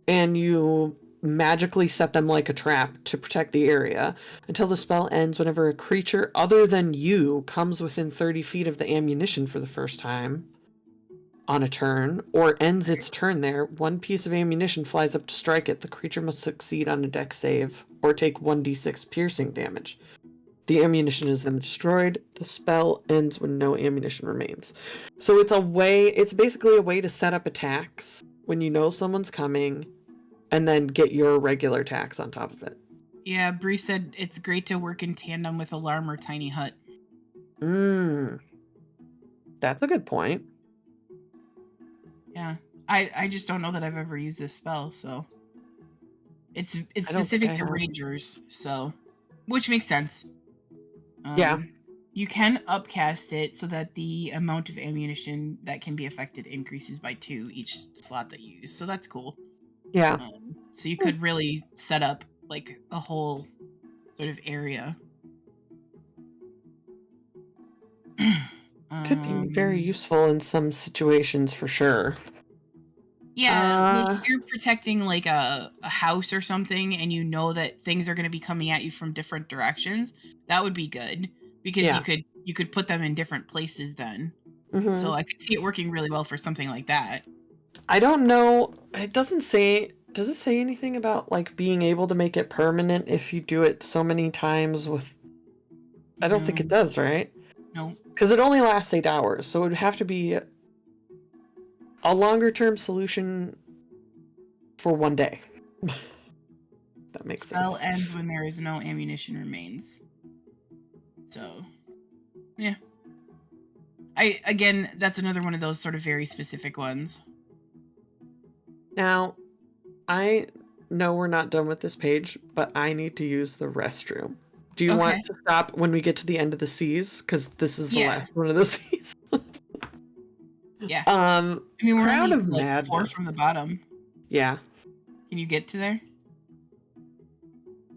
and you magically set them like a trap to protect the area until the spell ends whenever a creature other than you comes within 30 feet of the ammunition for the first time on a turn, or ends its turn there. 1 piece of ammunition flies up to strike it. The creature must succeed on a dex save or take 1d6 piercing damage. The ammunition is then destroyed. The spell ends when no ammunition remains. So it's basically a way to set up attacks when you know someone's coming, and then get your regular attacks on top of it. Yeah, Bree said it's great to work in tandem with Alarm or Tiny Hut. That's a good point. Yeah. I just don't know that I've ever used this spell, so it's I don't think specific I to have. rangers, so which makes sense. Yeah. You can upcast it so that the amount of ammunition that can be affected increases by 2 each slot that you use. So that's cool. Yeah. So you could really set up like a whole sort of area. Could be very useful in some situations for sure. Yeah, like if you're protecting like a house or something and you know that things are going to be coming at you from different directions, that would be good because Yeah. you could put them in different places then. Mhm. So I could see it working really well for something like that. I don't know. It doesn't say. Does it say anything about like being able to make it permanent if you do it so many times with? I don't think it does, right? No. Because it only lasts 8 hours, so it would have to be a longer term solution for 1 day. That makes Spell sense. ends when there is no ammunition remains. So, yeah. Again, that's another one of those sort of very specific ones. Now, I know we're not done with this page, but I need to use the restroom. Do you want to stop when we get to the end of the C's? Because this is the last one of the C's. Yeah. I mean, we're Crown only of like Madness. 4 from the bottom. Yeah. Can you get to there?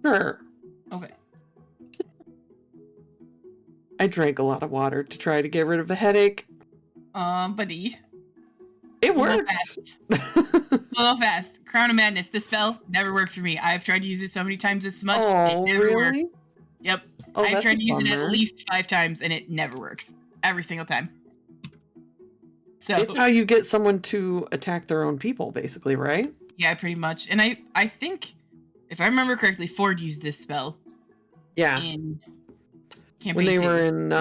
Sure. Okay. I drank a lot of water to try to get rid of a headache. Buddy. It worked. Fast. Crown of Madness. The spell never works for me. I've tried to use it so many times this month. Oh, it never really? works. Yep. Oh, I've tried to use it at bummer. least 5 times and it never works. Every single time. So it's how you get someone to attack their own people, basically, right? Yeah, pretty much. And I think, if I remember correctly, Ford used this spell. Yeah. In campaign when they 2. were in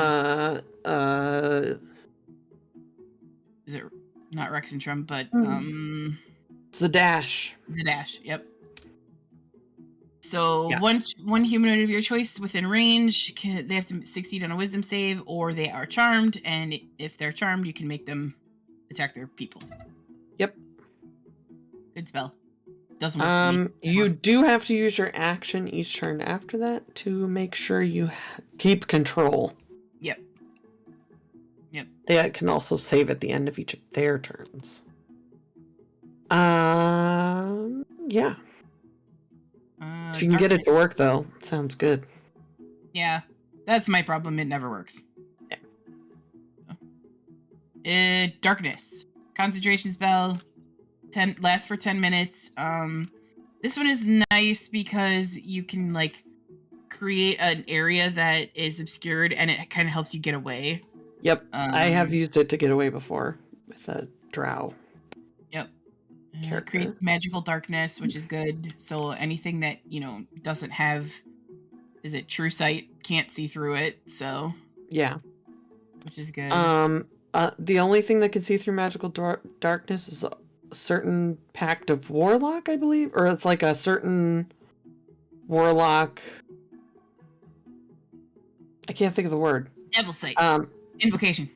is it not Rex and Trump, but Zadash. Zadash, yep. So one humanoid of your choice within range, they have to succeed on a wisdom save, or they are charmed, and if they're charmed, you can make them attack their people. Yep. Good spell. Doesn't work for me. You do have to use your action each turn after that to make sure you keep control. Yep. Yep. They can also save at the end of each of their turns. Yeah. If you can get it to work, though, it sounds good. Yeah, that's my problem. It never works. Yeah. Darkness. Concentration spell. Lasts for 10 minutes. This one is nice because you can like create an area that is obscured and it kind of helps you get away. Yep. I have used it to get away before with a drow. Yep. Character. Creates magical darkness, which is good. So anything that, doesn't have, is it true sight, can't see through it. So yeah, which is good. The only thing that can see through magical darkness is a certain pact of warlock, I believe, or it's like a certain warlock. I can't think of the word. Devil sight. Invocation.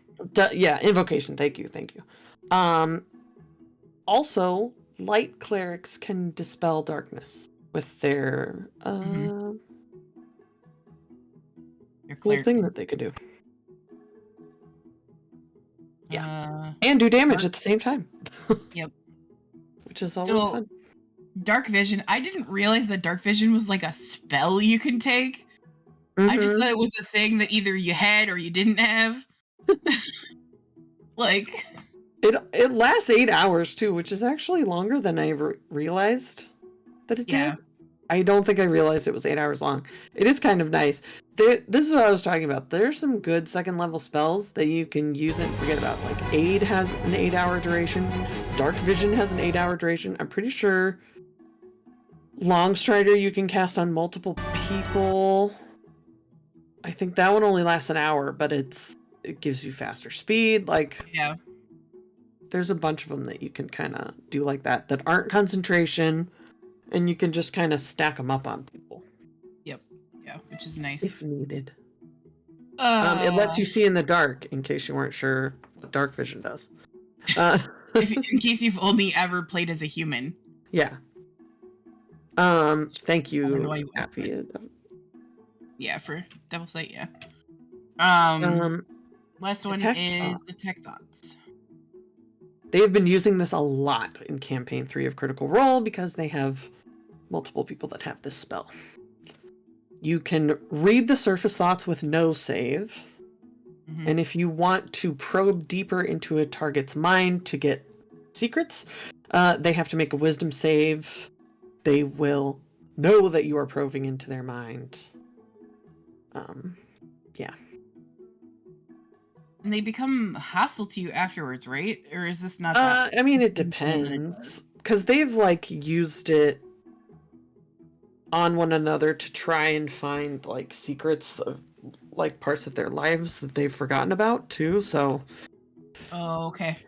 Yeah, invocation. Thank you. Also, light clerics can dispel darkness with their cool thing that they could do. Yeah, and do damage at the same time. Yep. Which is always fun. Dark vision. I didn't realize that dark vision was like a spell you can take. I just thought it was a thing that either you had or you didn't have. Like it lasts 8 hours too, which is actually longer than I realized that it did. I don't think I realized it was 8 hours long. It is kind of nice. This is what I was talking about. There's some good second level spells that you can use and forget about. Like Aid has an 8-hour duration. Dark Vision has an 8-hour duration. I'm pretty sure Longstrider you can cast on multiple people. I think that one only lasts an hour, but it gives you faster speed. Like, yeah, there's a bunch of them that you can kind of do like that aren't concentration. And you can just kind of stack them up on people. Yep. Yeah, which is nice. If needed. It lets you see in the dark, in case you weren't sure what dark vision does. In case you've only ever played as a human. Yeah. Thank you, Happy. Yeah, for Devil Sight, yeah. Last one is Detect Thoughts. They have been using this a lot in Campaign 3 of Critical Role because they have multiple people that have this spell. You can read the surface thoughts with no save. Mm-hmm. And if you want to probe deeper into a target's mind to get secrets, they have to make a wisdom save. They will know that you are probing into their mind. Yeah. And they become hostile to you afterwards, right? Or is this not that? I mean, it depends. Because they've, like, used it on one another to try and find, like, secrets, like, parts of their lives that they've forgotten about, too, so... Oh, okay.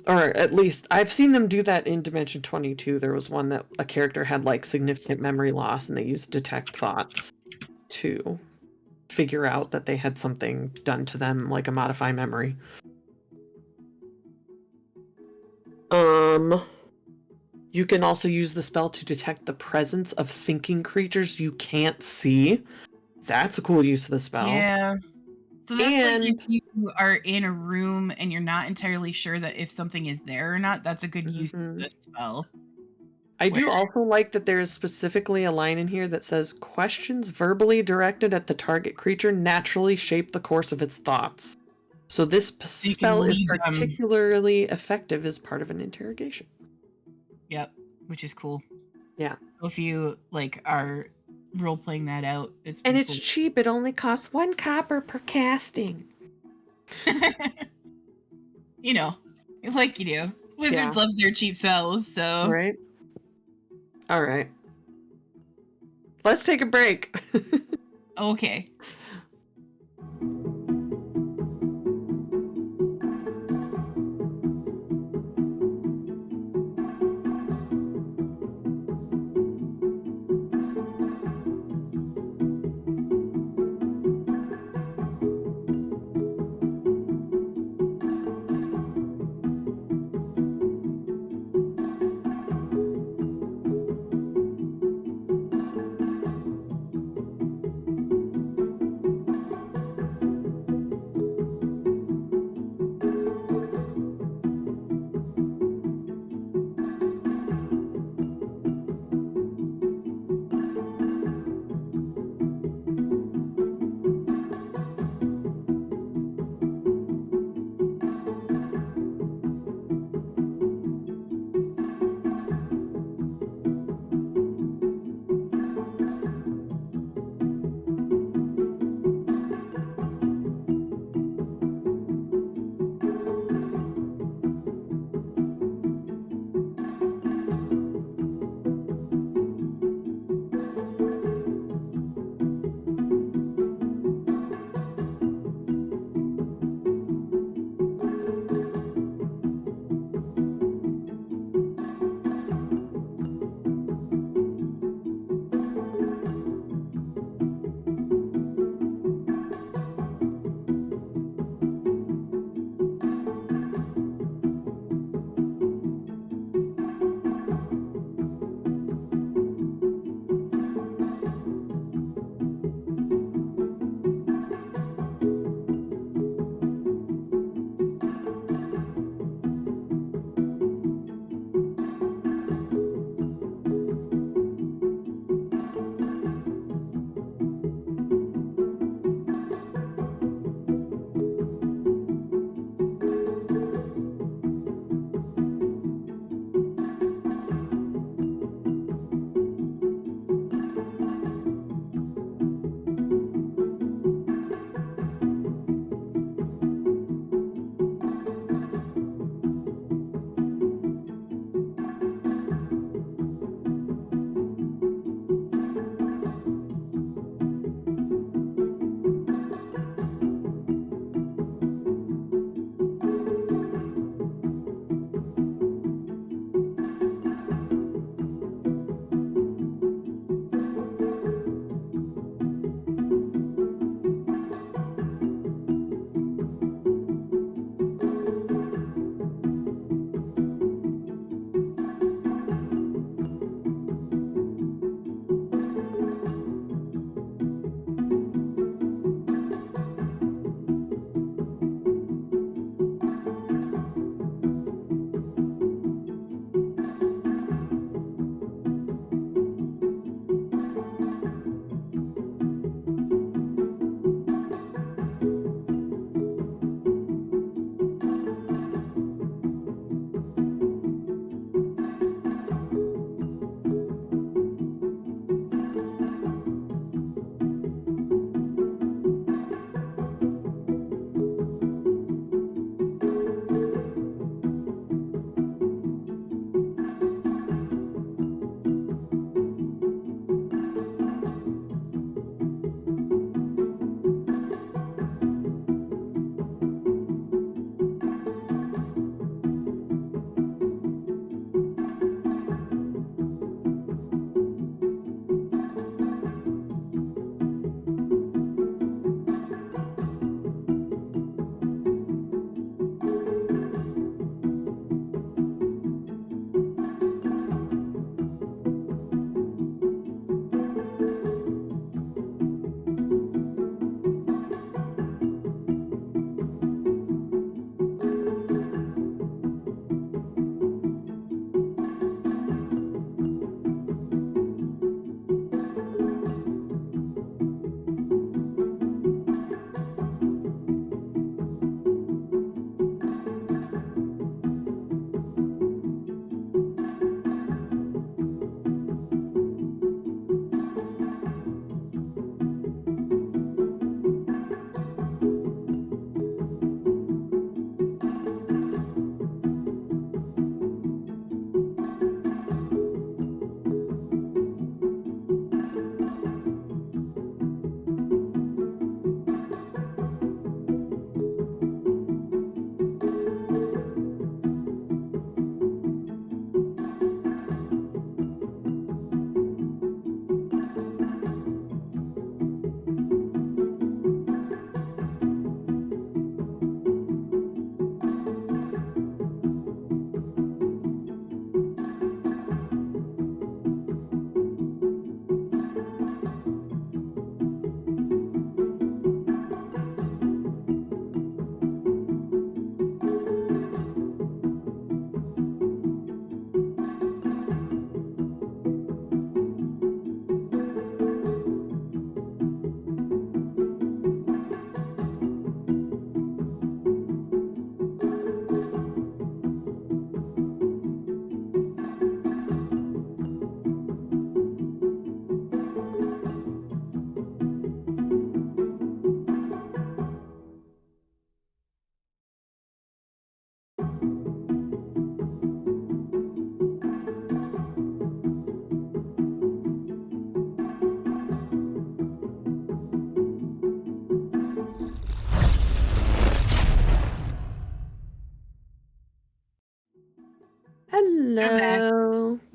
Or at least, I've seen them do that in Dimension 22. There was one that a character had, like, significant memory loss, and they used Detect Thoughts to figure out that they had something done to them, like a modify memory. You can also use the spell to detect the presence of thinking creatures you can't see. That's a cool use of the spell. Yeah. So that's like if you are in a room and you're not entirely sure that if something is there or not, that's a good use of the spell. I do also like that there is specifically a line in here that says, questions verbally directed at the target creature naturally shape the course of its thoughts. So this spell is particularly effective as part of an interrogation. Yep, which is cool. Yeah. If you are role-playing that out, it's cool. Cheap. It only costs 1 copper per casting. Like you do. Wizards love their cheap spells, so... Right. All right. Let's take a break. Okay.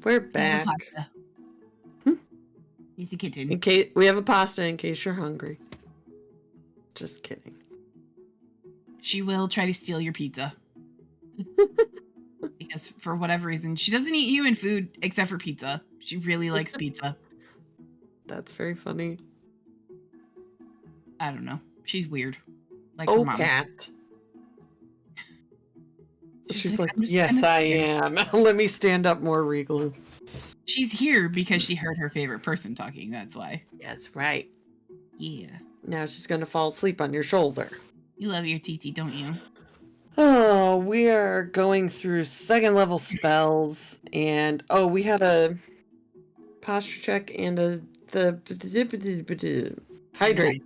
We're We have a back. pasta. He's a kitten. In case we have a pasta in case you're hungry. Just kidding. She will try to steal your pizza. Because for whatever reason, she doesn't eat human food except for pizza. She really likes pizza. That's very funny. I don't know. She's weird. Like her Oh, mom. cat. She's like, "I'm just yes, kinda I scared." am. Let me stand up more regally. She's here because she heard her favorite person talking. That's why. That's right. Yeah. Now she's going to fall asleep on your shoulder. You love your TT, don't you? Oh, we are going through second level spells, and we had a posture check and the hydrate.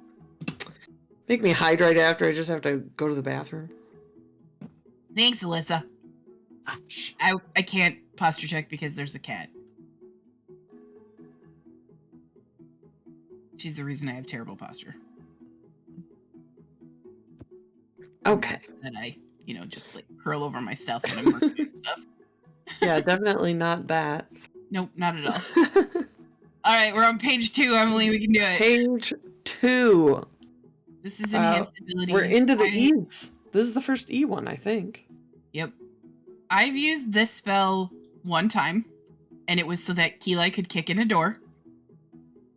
Make me hydrate after I just have to go to the bathroom. Thanks, Alyssa. Gosh. I can't posture check because there's a cat. She's the reason I have terrible posture. Okay. That I, just like curl over my stuff when I'm working and stuff. Yeah, definitely not that. Nope, not at all. All right, we're on page 2, Emily. We can do it. Page 2. This is enhanced ability. We're into the E's. This is the first E one, I think. Yep. I've used this spell one time, and it was so that Keeli could kick in a door.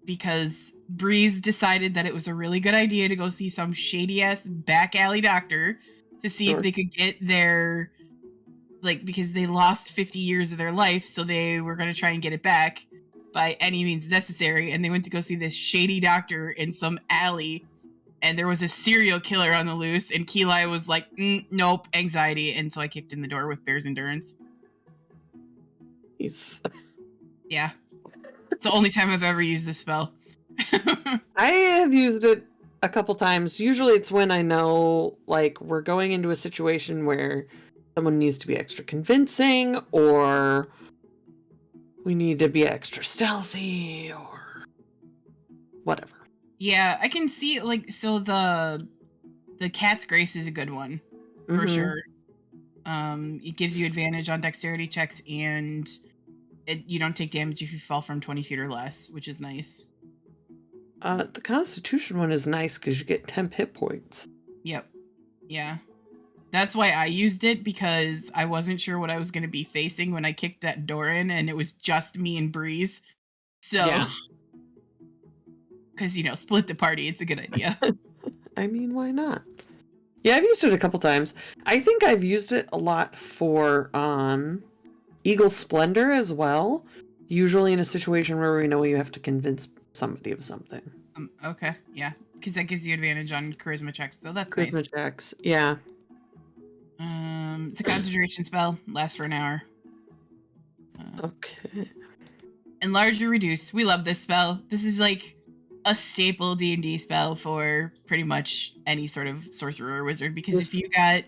Because Breeze decided that it was a really good idea to go see some shady-ass back alley doctor to see if they could get their... because they lost 50 years of their life, so they were going to try and get it back by any means necessary, and they went to go see this shady doctor in some alley, and there was a serial killer on the loose, and Keeli was like, nope, anxiety, and so I kicked in the door with Bear's Endurance. Yeah. It's the only time I've ever used this spell. I have used it a couple times. Usually it's when I know, we're going into a situation where someone needs to be extra convincing, or we need to be extra stealthy, or whatever. Yeah, I can see, so the Cat's Grace is a good one, for sure. It gives you advantage on dexterity checks, and you don't take damage if you fall from 20 feet or less, which is nice. The Constitution one is nice because you get 10 hit points. Yep. Yeah. That's why I used it, because I wasn't sure what I was going to be facing when I kicked that door in, and it was just me and Breeze. So, because, split the party, it's a good idea. I mean, why not? Yeah, I've used it a couple times. I think I've used it a lot for Eagle Splendor as well. Usually in a situation where we know you have to convince somebody of something. Okay, yeah. Because that gives you advantage on charisma checks, so that's nice. Charisma checks, yeah. It's a concentration spell. Lasts for an hour. Okay. Enlarge or reduce. We love this spell. This is like a staple D&D spell for pretty much any sort of sorcerer or wizard, because if you got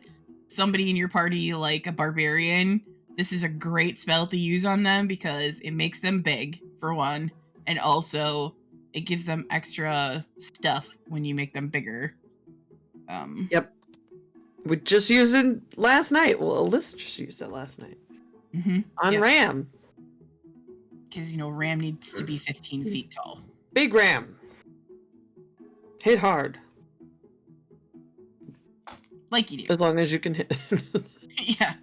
somebody in your party like a barbarian, this is a great spell to use on them because it makes them big, for one, and also it gives them extra stuff when you make them bigger. Yep. We just used it last night. Well, Alyssa just used it last night. On Ram. Because, Ram needs to be 15 feet tall. Big Ram. Hit hard. Like you do. As long as you can hit. Yeah.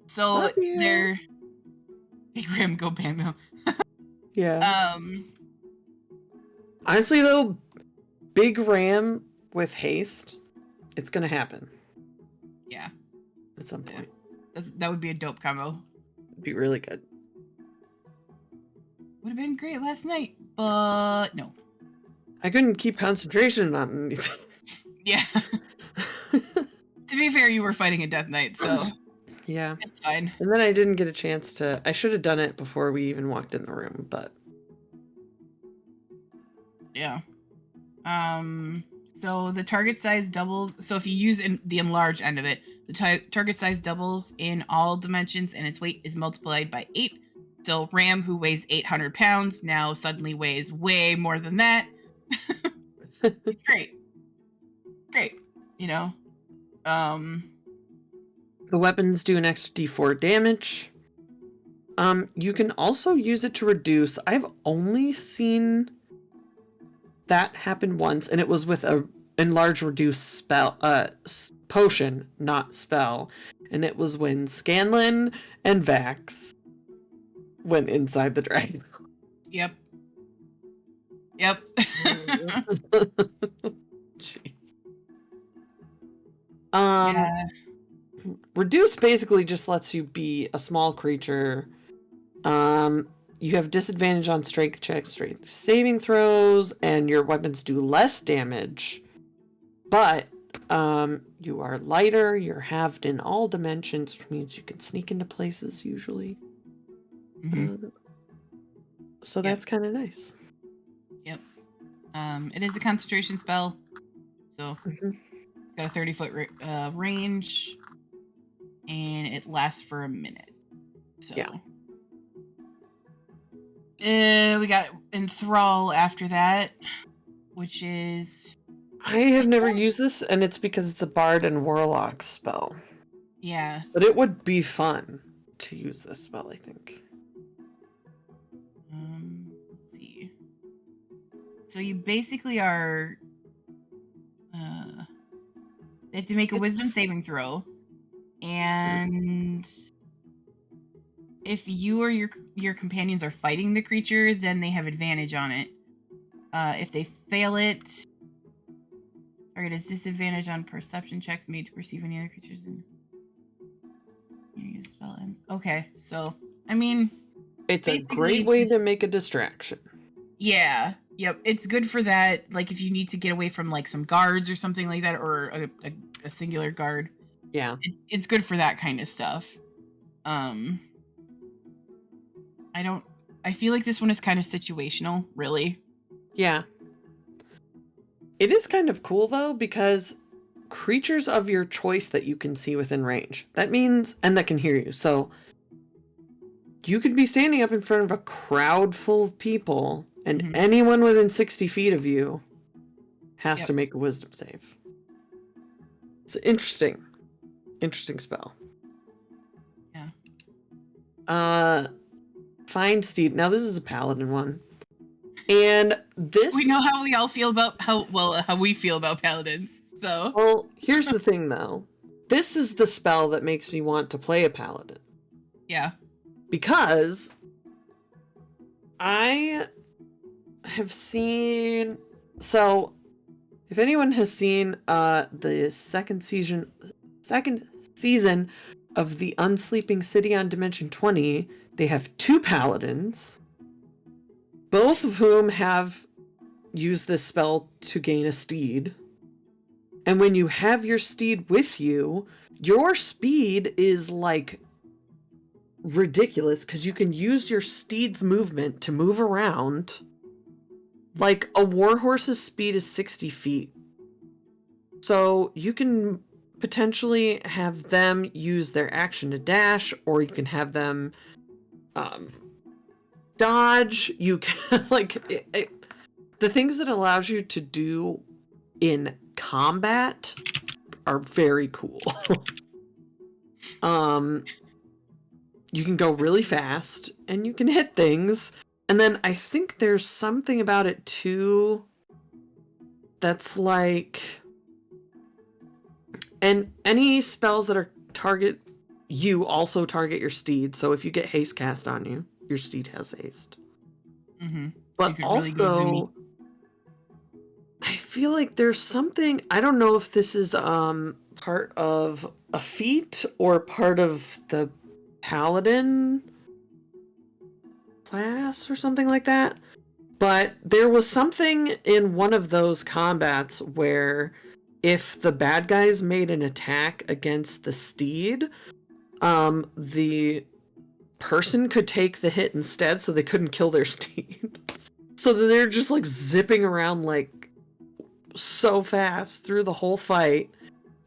So they're... Big Ram, go Bambo. Yeah. Honestly, though, Big Ram with haste, it's gonna happen. Yeah. At some point. That would be a dope combo. It'd be really good. Would have been great last night, but no. I couldn't keep concentration on anything. Yeah. To be fair, you were fighting a death knight, so yeah, it's fine. And then I didn't get a chance to... I should have done it before we even walked in the room, but... Yeah. So the target size doubles. So if you use the enlarged end of it, the target size doubles in all dimensions, and its weight is multiplied by 8. So Ram, who weighs 800 pounds, now suddenly weighs way more than that. It's great. Great. The weapons do an extra d4 damage. You can also use it to reduce. I've only seen that happen once, and it was with a enlarge reduce spell, potion, not spell, and it was when Scanlan and Vax went inside the dragon. Yep. Yep. Jeez. Yeah. Reduce basically just lets you be a small creature. You have disadvantage on strength checks, strength saving throws, and your weapons do less damage. But you are lighter, you're halved in all dimensions, which means you can sneak into places usually. So that's kind of nice. Yep. It is a concentration spell, so it's got a 30-foot range, and it lasts for a minute. So yeah. We got Enthrall after that, which is... I have never used this, and it's because it's a Bard and Warlock spell. Yeah. But it would be fun to use this spell, I think. Let's see. So you basically are... they have to make a wisdom saving throw. And if you or your companions are fighting the creature, then they have advantage on it. If they fail it, target has disadvantage on perception checks made to perceive any other creatures in your spell ends. Okay, so I mean, it's a great way to make a distraction. Yeah. Yep. It's good for that. Like if you need to get away from like some guards or something like that, or a singular guard. Yeah. It's good for that kind of stuff. I feel like this one is kind of situational, really. Yeah. It is kind of cool though, because creatures of your choice that you can see within range. That means, and that can hear you. So you could be standing up in front of a crowd full of people, and anyone within 60 feet of you has to make a wisdom save. It's interesting. Interesting spell. Yeah. Find Steed. Now this is a paladin one. And this... We know how we all feel about how we feel about paladins. So well, here's the thing though. This is the spell that makes me want to play a paladin. Yeah. Because I have seen... So, if anyone has seen the second season of The Unsleeping City on Dimension 20, they have 2 paladins, both of whom have used this spell to gain a steed. And when you have your steed with you, your speed is like ridiculous because you can use your steed's movement to move around. Like a warhorse's speed is 60 feet. So you can potentially have them use their action to dash, or you can have them dodge. You can the things that allows you to do in combat are very cool. You can go really fast and you can hit things. And then I think there's something about it too that's like, and any spells that are target you also target your steed. So if you get haste cast on you, your steed has haste. But also, I feel like there's something, I don't know if this is part of a feat or part of the paladin class or something like that, but there was something in one of those combats where if the bad guys made an attack against the steed, the person could take the hit instead, so they couldn't kill their steed. So they're just like zipping around like so fast through the whole fight,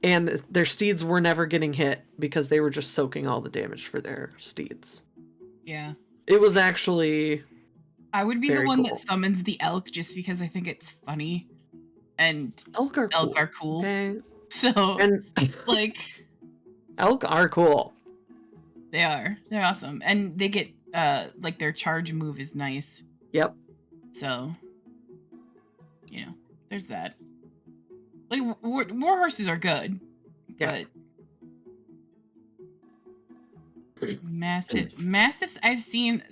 and their steeds were never getting hit because they were just soaking all the damage for their steeds. Yeah. It was actually... I would be the one that summons the elk just because I think it's funny. And elk are cool. Okay. So, and like... elk are cool. They are. They're awesome. And they get like their charge move is nice. Yep. So, there's that. Like war horses are good, Yeah. but mastiffs I've seen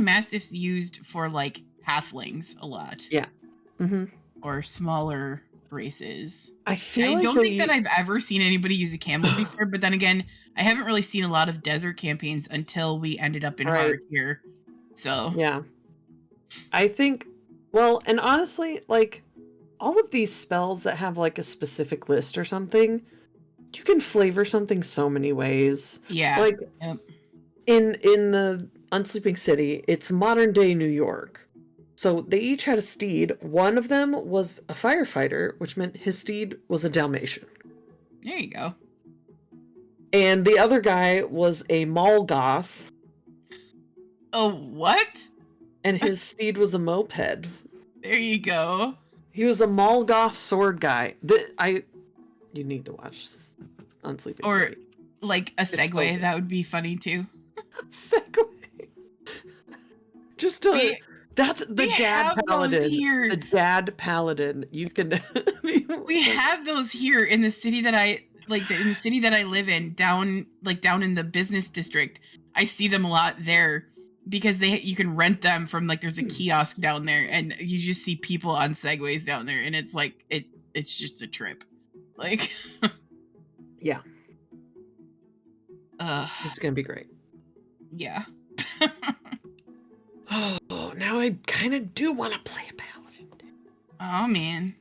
mastiffs used for like halflings a lot. Yeah. Mm-hmm. Or smaller races. I feel I like don't think that I've ever seen anybody use a camel before, but then again, I haven't really seen a lot of desert campaigns until we ended up in hard here. So yeah. I think, well, and honestly, like all of these spells that have like a specific list or something, you can flavor something so many ways. yeah. Like Yep. in the Unsleeping City, it's modern day New York. So they each had a steed. One of them was a firefighter, which meant his steed was a Dalmatian. There you go. And the other guy was a Molgoth. Oh, what? And his steed was a moped. There you go. He was a Molgoth sword guy. You need to watch Unsleeping Or City. like a segue, that would be funny too. Segue. Just to... That's the dad paladin. Here. The dad paladin. You can. We have those here in the city that I in the city that I live in, down in the business district. I see them a lot there because you can rent them from there's a kiosk down there, and you just see people on segways down there, and it's like it's just a trip. Like, yeah. It's gonna be great. Yeah. Oh, now I kind of do want to play a paladin. Oh man.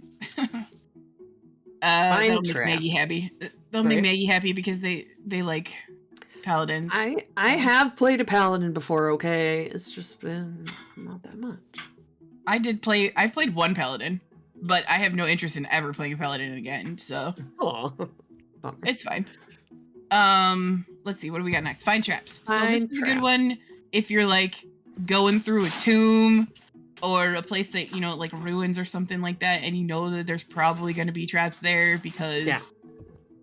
That'll make Maggie happy. They'll make Maggie happy because they like paladins. I have played a paladin before. Okay, it's just been not that much. I played one paladin, but I have no interest in ever playing a paladin again. So it's fine. Let's see, what do we got next? Find traps. So this is a good one if you're like going through a tomb or a place that like ruins or something like that, and you know that there's probably going to be traps there because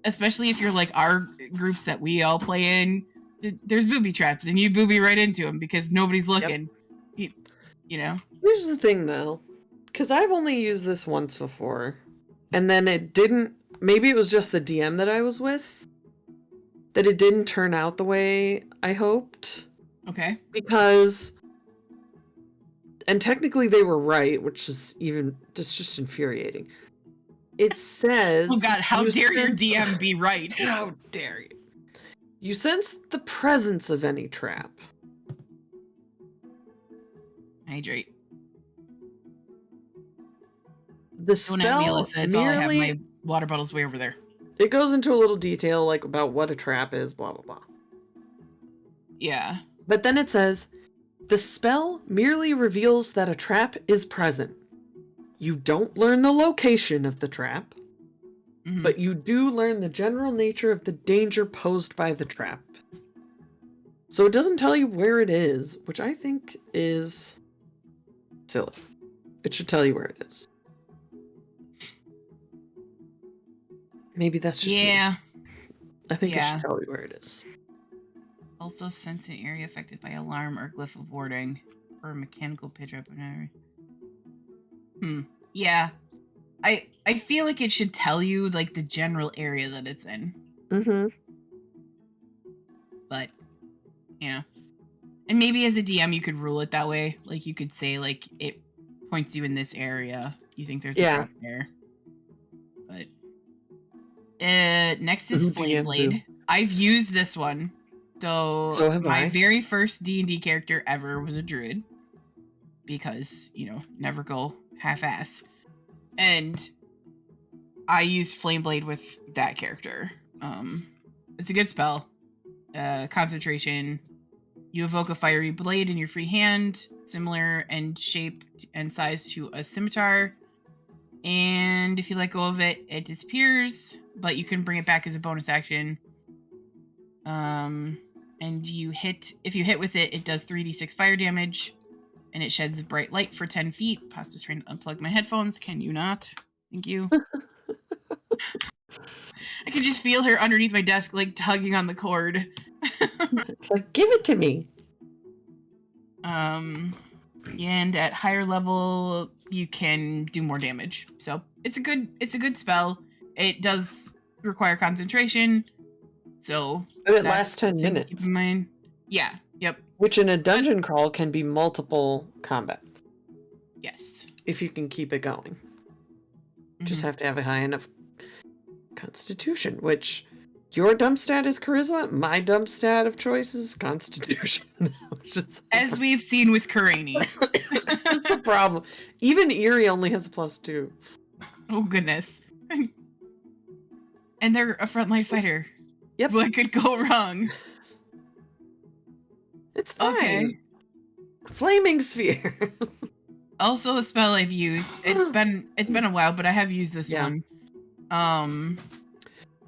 especially if you're like our groups that we all play in, there's booby traps and you booby right into them because nobody's looking. Yep. Here's the thing though, because I've only used this once before, and then it didn't, maybe it was just the DM that I was with, that it didn't turn out the way I hoped. Okay. Because, and technically they were right, which is just infuriating. It says... Oh god, how dare your DM be right? How dare you? You sense the presence of any trap. Hydrate. The spell it's all I have. My water bottle's way over there. It goes into a little detail like about what a trap is, blah blah blah. Yeah. But then it says, the spell merely reveals that a trap is present. You don't learn the location of the trap, but you do learn the general nature of the danger posed by the trap. So it doesn't tell you where it is, which I think is silly. It should tell you where it is. Maybe that's just me. I think it should tell you where it is. Also sense an area affected by alarm or glyph of warding or mechanical pitch up. Yeah. I feel like it should tell you like the general area that it's in. But and maybe as a DM you could rule it that way. Like you could say like it points you in this area. You think there's a trap there. But next is Flame Blade. I've used this one. So have my very first D&D character ever was a druid. Because, never go half-ass. And I used Flame Blade with that character. It's a good spell. Concentration. You evoke a fiery blade in your free hand, similar in shape and size to a scimitar. And if you let go of it, it disappears, but you can bring it back as a bonus action. And if you hit with it, it does 3d6 fire damage, and it sheds bright light for 10 feet. Pasta's trying to unplug my headphones. Can you not? Thank you. I can just feel her underneath my desk, like tugging on the cord. It's like, give it to me. And at higher level, you can do more damage. So it's a good spell. It does require concentration, so But it that's lasts 10 something to keep minutes. in mind. Yeah. Yep. Which in a dungeon crawl can be multiple combats. Yes. If you can keep it going. Just have to have a high enough constitution, which your dump stat is charisma, my dump stat of choice is constitution. As we've seen with Karani. That's the problem. Even Eerie only has a +2. Oh goodness. And they're a frontline fighter. Yep. What could go wrong? It's fine. Okay. Flaming sphere. Also a spell I've used. It's been a while, but I have used this one.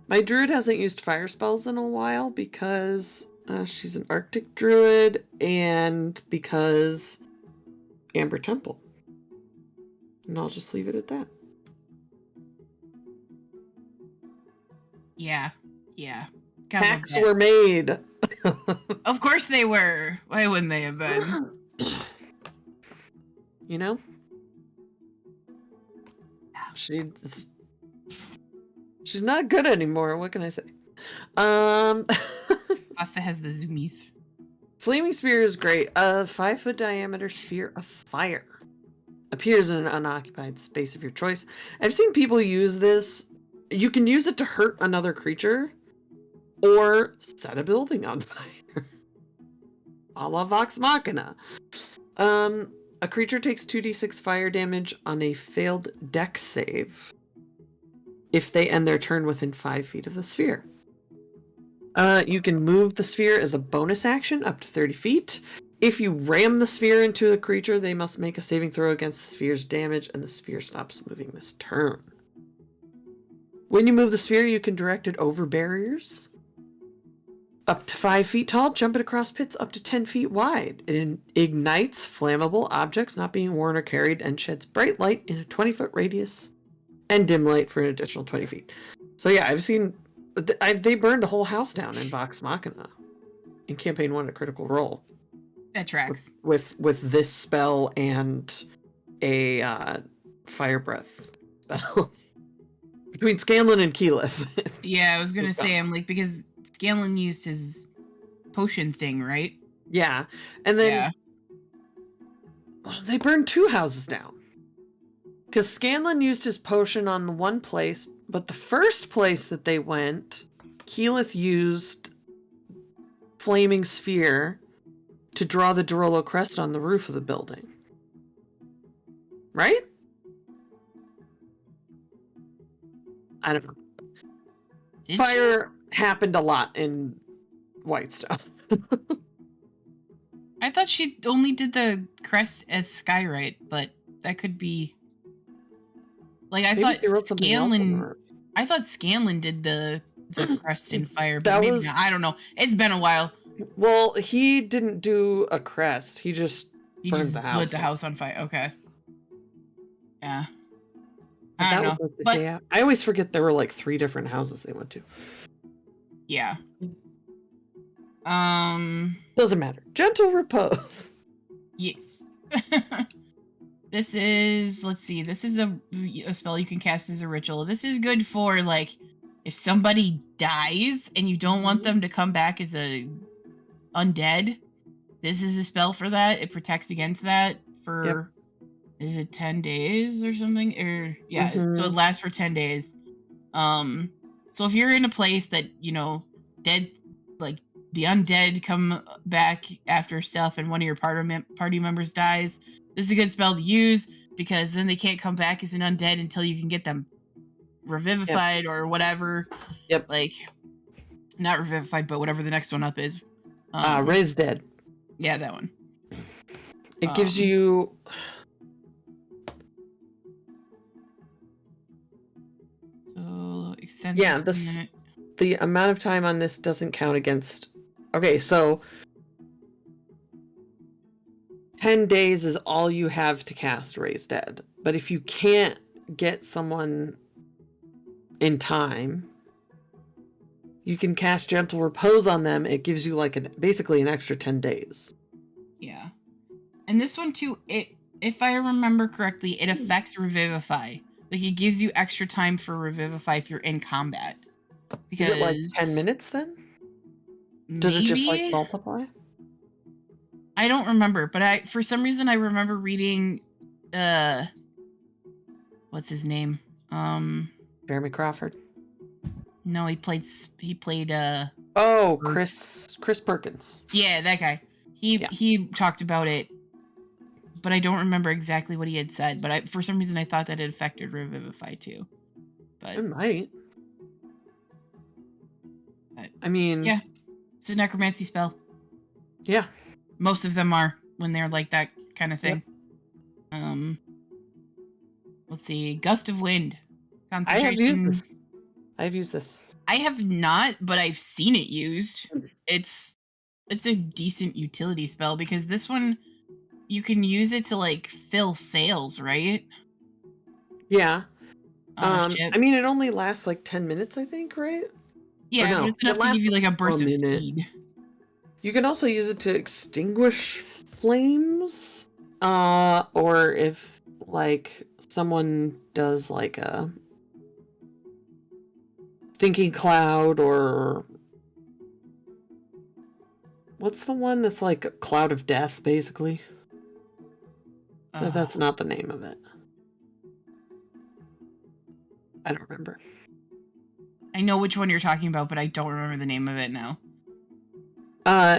My druid hasn't used fire spells in a while because she's an Arctic druid and because Amber Temple. And I'll just leave it at that. Yeah. Packs were made. Of course they were. Why wouldn't they have been? You know? She's not good anymore. What can I say? Asta has the zoomies. Flaming Spear is great. A 5-foot diameter sphere of fire appears in an unoccupied space of your choice. I've seen people use this. You can use it to hurt another creature or set a building on fire. A la Vox Machina. A creature takes 2d6 fire damage on a failed dex save if they end their turn within 5 feet of the sphere. You can move the sphere as a bonus action up to 30 feet. If you ram the sphere into a creature, they must make a saving throw against the sphere's damage, and the sphere stops moving this turn. When you move the sphere, you can direct it over barriers. Up to 5 feet tall, jump it across pits up to 10 feet wide. It ignites flammable objects not being worn or carried and sheds bright light in a 20-foot radius and dim light for an additional 20 feet. So yeah, I've seen... they burned a whole house down in Vox Machina in campaign 1 at Critical Role. That tracks. With this spell and a fire breath spell. Between Scanlan and Keyleth. Yeah, I was gonna say, I'm like, because Scanlan used his potion thing, right? Yeah. And then they burned 2 houses down. Because Scanlan used his potion on the one place, but the first place that they went, Keyleth used Flaming Sphere to draw the Dorolo crest on the roof of the building. Right? I don't know. Fire happened a lot in Whitestone. I thought she only did the crest as Skyrite, but that could be... Like, I thought Scanlan did the crest in fire, but maybe not. I don't know. It's been a while. Well, he didn't do a crest. He just burned the house. Lit the house on fire. Okay. Yeah. I don't know. But I always forget there were like 3 different houses they went to. Yeah. Doesn't matter. Gentle repose. Yes. This is, let's see, this is a spell you can cast as a ritual. This is good for, like, if somebody dies and you don't want them to come back as a undead, this is a spell for that. It protects against that for, is it 10 days or something? Or, yeah, so it lasts for 10 days. So if you're in a place that, you know, dead, like, the undead come back after stuff and one of your party members dies, this is a good spell to use because then they can't come back as an undead until you can get them revivified or whatever. Yep. Like, not revivified, but whatever the next one up is. Raised dead. Yeah, that one. It gives you... So, extend the amount of time on this doesn't count against... Okay, so... 10 days is all you have to cast Raise Dead. But if you can't get someone in time, you can cast Gentle Repose on them. It gives you like basically an extra 10 days. Yeah. And this one too, if I remember correctly, it affects Revivify. Like it gives you extra time for Revivify if you're in combat. Because Is it like 10 minutes then? Does it just like multiply? I don't remember, but for some reason I remember reading what's his name? Jeremy Crawford. No, he played Chris Perkins. Yeah, that guy. He talked about it, but I don't remember exactly what he had said, but for some reason I thought that it affected Revivify too. But it might. I mean, yeah. It's a necromancy spell. Yeah. Most of them are when they're like that kind of thing. Yep. Let's see. Gust of Wind. Concentration. I have used this. I have not, but I've seen it used. It's a decent utility spell because this one you can use it to like fill sails, right? Yeah. I mean it only lasts like 10 minutes, I think, right? Yeah, but it's enough to give you like a burst of speed. You can also use it to extinguish flames. Or if like someone does like a stinking cloud, or what's the one that's like a cloud of death, basically? That's not the name of it. I don't remember. I know which one you're talking about, but I don't remember the name of it now.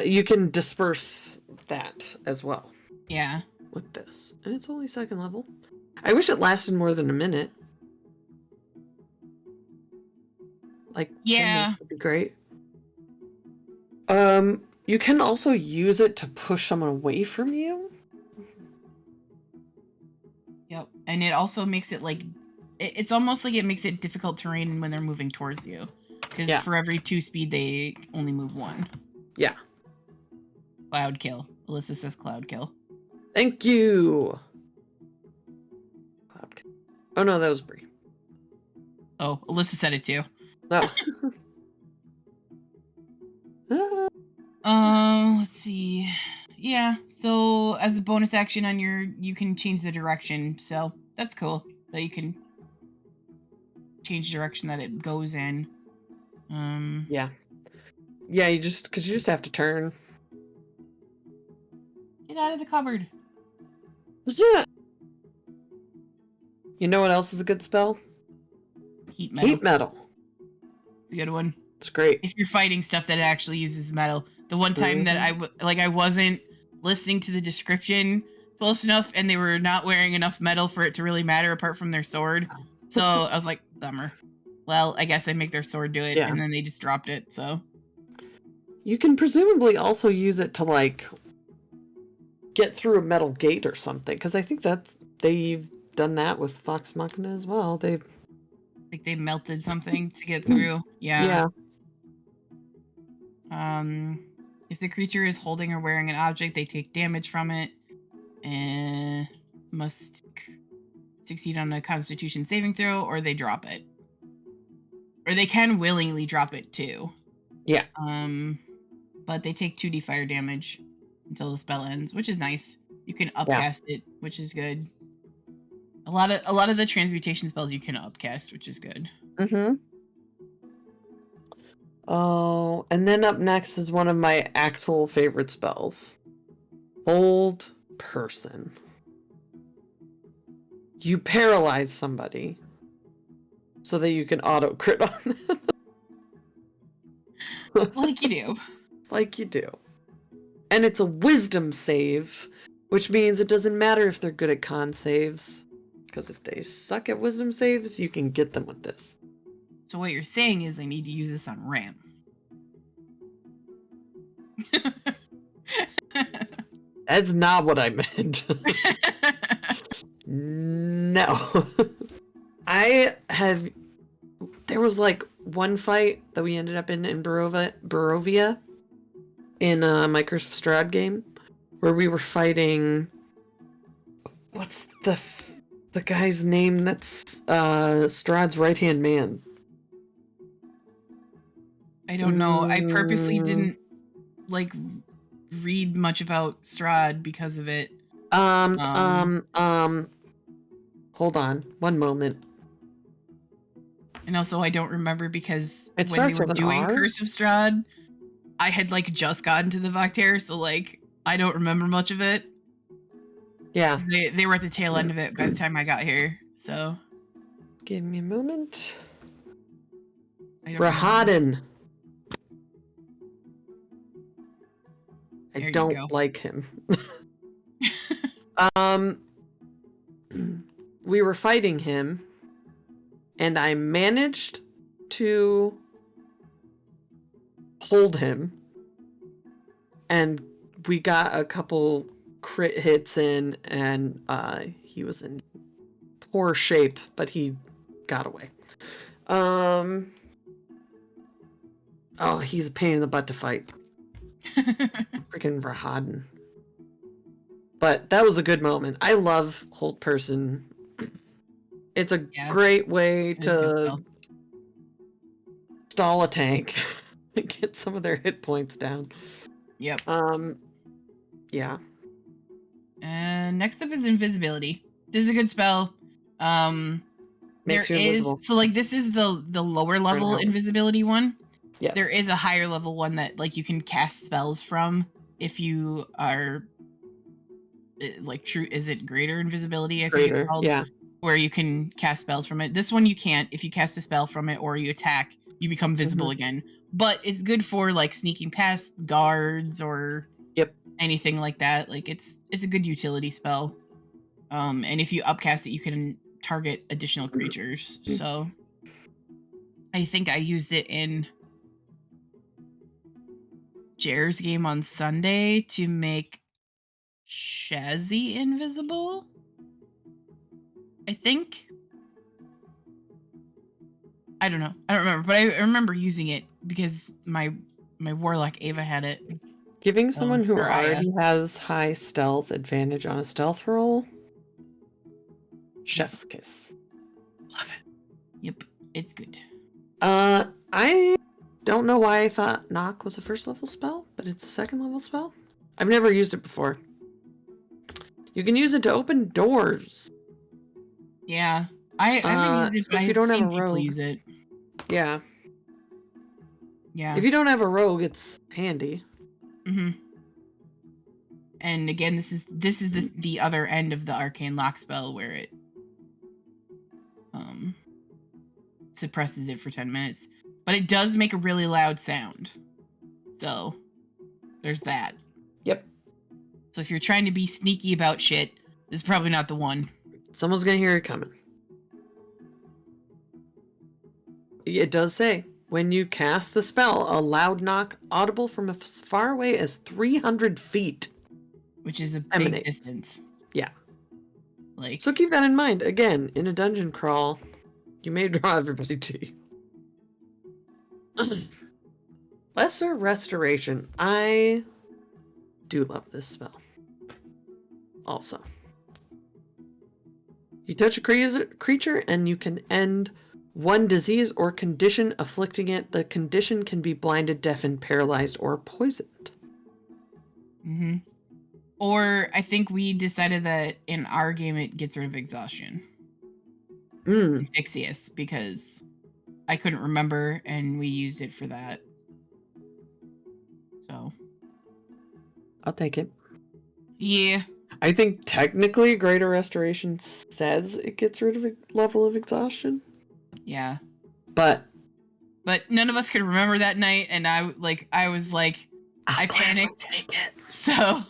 You can disperse that as well. Yeah. With this. And it's only 2nd level. I wish it lasted more than a minute. Like, yeah, would be great. You can also use it to push someone away from you. Yep. And it also makes it like it's almost like it makes it difficult terrain when they're moving towards you. Because for every 2 speed, they only move 1. Yeah. Cloud kill. Alyssa says cloud kill. Thank you. Cloud kill. Oh no, that was Bree. Oh, Alyssa said it too. Oh. Let's see. Yeah, so as a bonus action on you can change the direction. So that's cool that you can change direction that it goes in. Yeah. Yeah, you just have to turn. Get out of the cupboard. Yeah. You know what else is a good spell? Heat metal. Heat metal. It's a good one. It's great. If you're fighting stuff that actually uses metal. The one time that I wasn't listening to the description close enough and they were not wearing enough metal for it to really matter apart from their sword. So I was like, bummer. Well, I guess I make their sword do it, and then they just dropped it, so. You can presumably also use it to, like, get through a metal gate or something, because I think they've done that with Vox Machina as well. Like they melted something to get through. Yeah. If the creature is holding or wearing an object, they take damage from it, and must succeed on a Constitution saving throw, or they drop it. Or they can willingly drop it too. Yeah. But they take 2d fire damage until the spell ends, which is nice. You can upcast it, which is good. A lot of the transmutation spells you can upcast, which is good. Mm-hmm. Oh, and then up next is one of my actual favorite spells. Hold Person. You paralyze somebody so that you can auto crit on them. Like you do. Like you do. And it's a wisdom save, which means it doesn't matter if they're good at con saves. Because if they suck at wisdom saves, you can get them with this. So what you're saying is I need to use this on Ram. That's not what I meant. No. There was like one fight that we ended up in Barovia in a Microsoft Strahd game where we were fighting, what's the guy's name that's Strahd's right-hand man? I don't know. I purposely Mm, didn't like read much about Strahd because of it. hold on one moment. And also I don't remember because It when they starts were with an doing R? Curse of Strahd, I had like just gotten to the Vactair, so like I don't remember much of it. Yeah. 'Cause they were at the tail end of it by the time I got here, so Give me a moment. I don't remember. Rahadin. I There you don't go. like him. Um, we were fighting him, and I managed to hold him, and we got a couple crit hits in, and he was in poor shape, but he got away. Oh, he's a pain in the butt to fight. Freaking Rahadin. But that was a good moment. I love hold person. It's a Yeah, great way it is a good to spell. stall a tank and get some of their hit points down. Yep. Yeah. And next up is invisibility. This is a good spell. Makes you There is invisible. so like this is the lower level out. invisibility one. Yes. There is a higher level one that like you can cast spells from if you are like true. Is it greater invisibility? I think it's Greater. called. Yeah. Where you can cast spells from it. This one you can't. If you cast a spell from it or you attack, you become visible again. But it's good for like sneaking past guards or Yep. anything like that. Like it's a good utility spell. And if you upcast it, you can target additional creatures. So I think I used it in Jer's game on Sunday to make Shazzy invisible. I think. I don't know. I don't remember, but I remember using it because my warlock Ava had it. Giving someone who or Aya. already has high stealth advantage on a stealth roll. Chef's kiss. Love it. Yep, it's good. I don't know why I thought knock was a first level spell, but it's a second level spell. I've never used it before. You can use it to open doors. Yeah, I haven't used it, So but if you I've don't have seen a people rogue, use it. yeah. Yeah. If you don't have a rogue, it's handy. And again, this is the other end of the arcane lock spell where it suppresses it for 10 minutes, but it does make a really loud sound. So there's that. Yep. So if you're trying to be sneaky about shit, this is probably not the one. Someone's gonna hear it coming. It does say, when you cast the spell, a loud knock audible from as far away as 300 feet. Which is a big Emanates. distance. Yeah. Like, So keep that in mind. Again, in a dungeon crawl, you may draw everybody to you. Lesser Restoration. I do love this spell. Also. You touch a creature and you can end one disease or condition afflicting it. The condition can be blinded, deafened, paralyzed, or poisoned. Or I think we decided that in our game it gets rid of exhaustion. Fixius, because I couldn't remember and we used it for that. So I'll take it. Yeah. I think technically Greater Restoration says it gets rid of a level of exhaustion. Yeah. But none of us could remember that night, and I was like, I panicked. So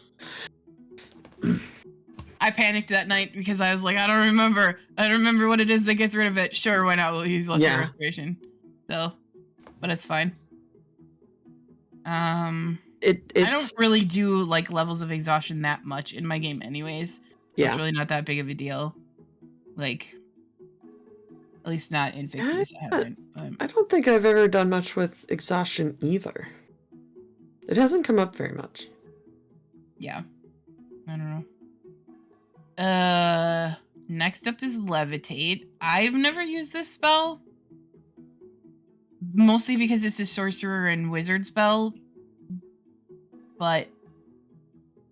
I panicked that night because I was like, I don't remember what it is that gets rid of it. Sure, why not? We'll use Lesser Restoration. So, but it's fine. I don't really do like levels of exhaustion that much in my game anyways. Yeah. It's really not that big of a deal. Like, at least not in Fixies. I haven't. I don't think I've ever done much with exhaustion either. It hasn't come up very much. Yeah. I don't know. Next up is Levitate. I've never used this spell, mostly because it's a sorcerer and wizard spell, but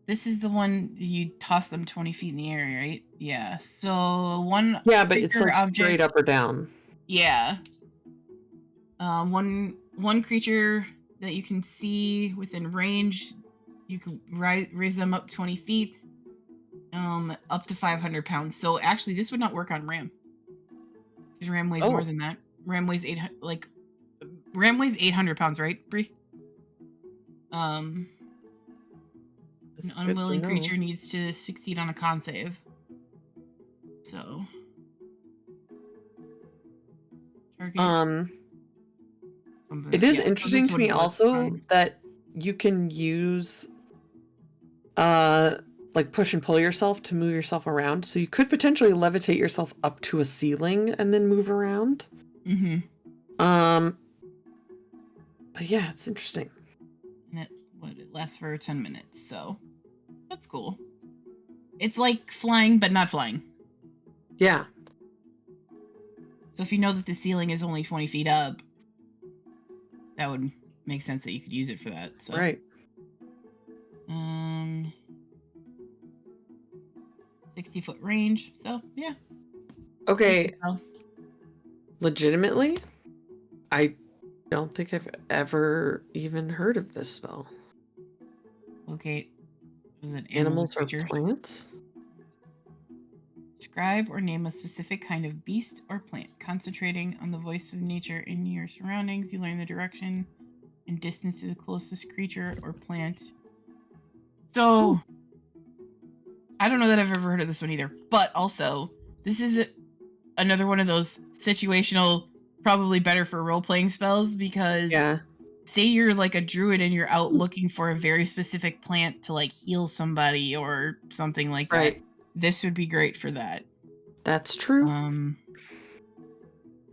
this is the one you toss them 20 feet in the air, right? Yeah. So one Yeah, but it's creature like straight object. up or down. Yeah. One creature that you can see within range, you can raise them up 20 feet, up to 500 pounds. So actually, this would not work on Ram, because Ram weighs more Oh, than that. Ram weighs Ram weighs 800 pounds, right, Bree? An that's good to unwilling know. creature needs to succeed on a con save. So target something. It is Yeah. So interesting this to me wouldn't work also fine. that you can use uh like push and pull yourself to move yourself around. So you could potentially levitate yourself up to a ceiling and then move around. Mm-hmm. Um but yeah, it's interesting. And it lasts for 10 minutes. So that's cool. It's like flying, but not flying. Yeah. So if you know that the ceiling is only 20 feet up, that would make sense that you could use it for that. So Right. 60-foot range. So yeah. Okay, Decent spell. legitimately, I don't think I've ever even heard of this spell. Locate. Was it animals or Animals or creatures? plants? Describe or name a specific kind of beast or plant. Concentrating on the voice of nature in your surroundings, you learn the direction and distance to the closest creature or plant. So, I don't know that I've ever heard of this one either. But also, this is another one of those situational, probably better for role playing spells, because Yeah. say you're like a druid and you're out looking for a very specific plant to like heal somebody or something like that. Right. This would be great for that. That's true. And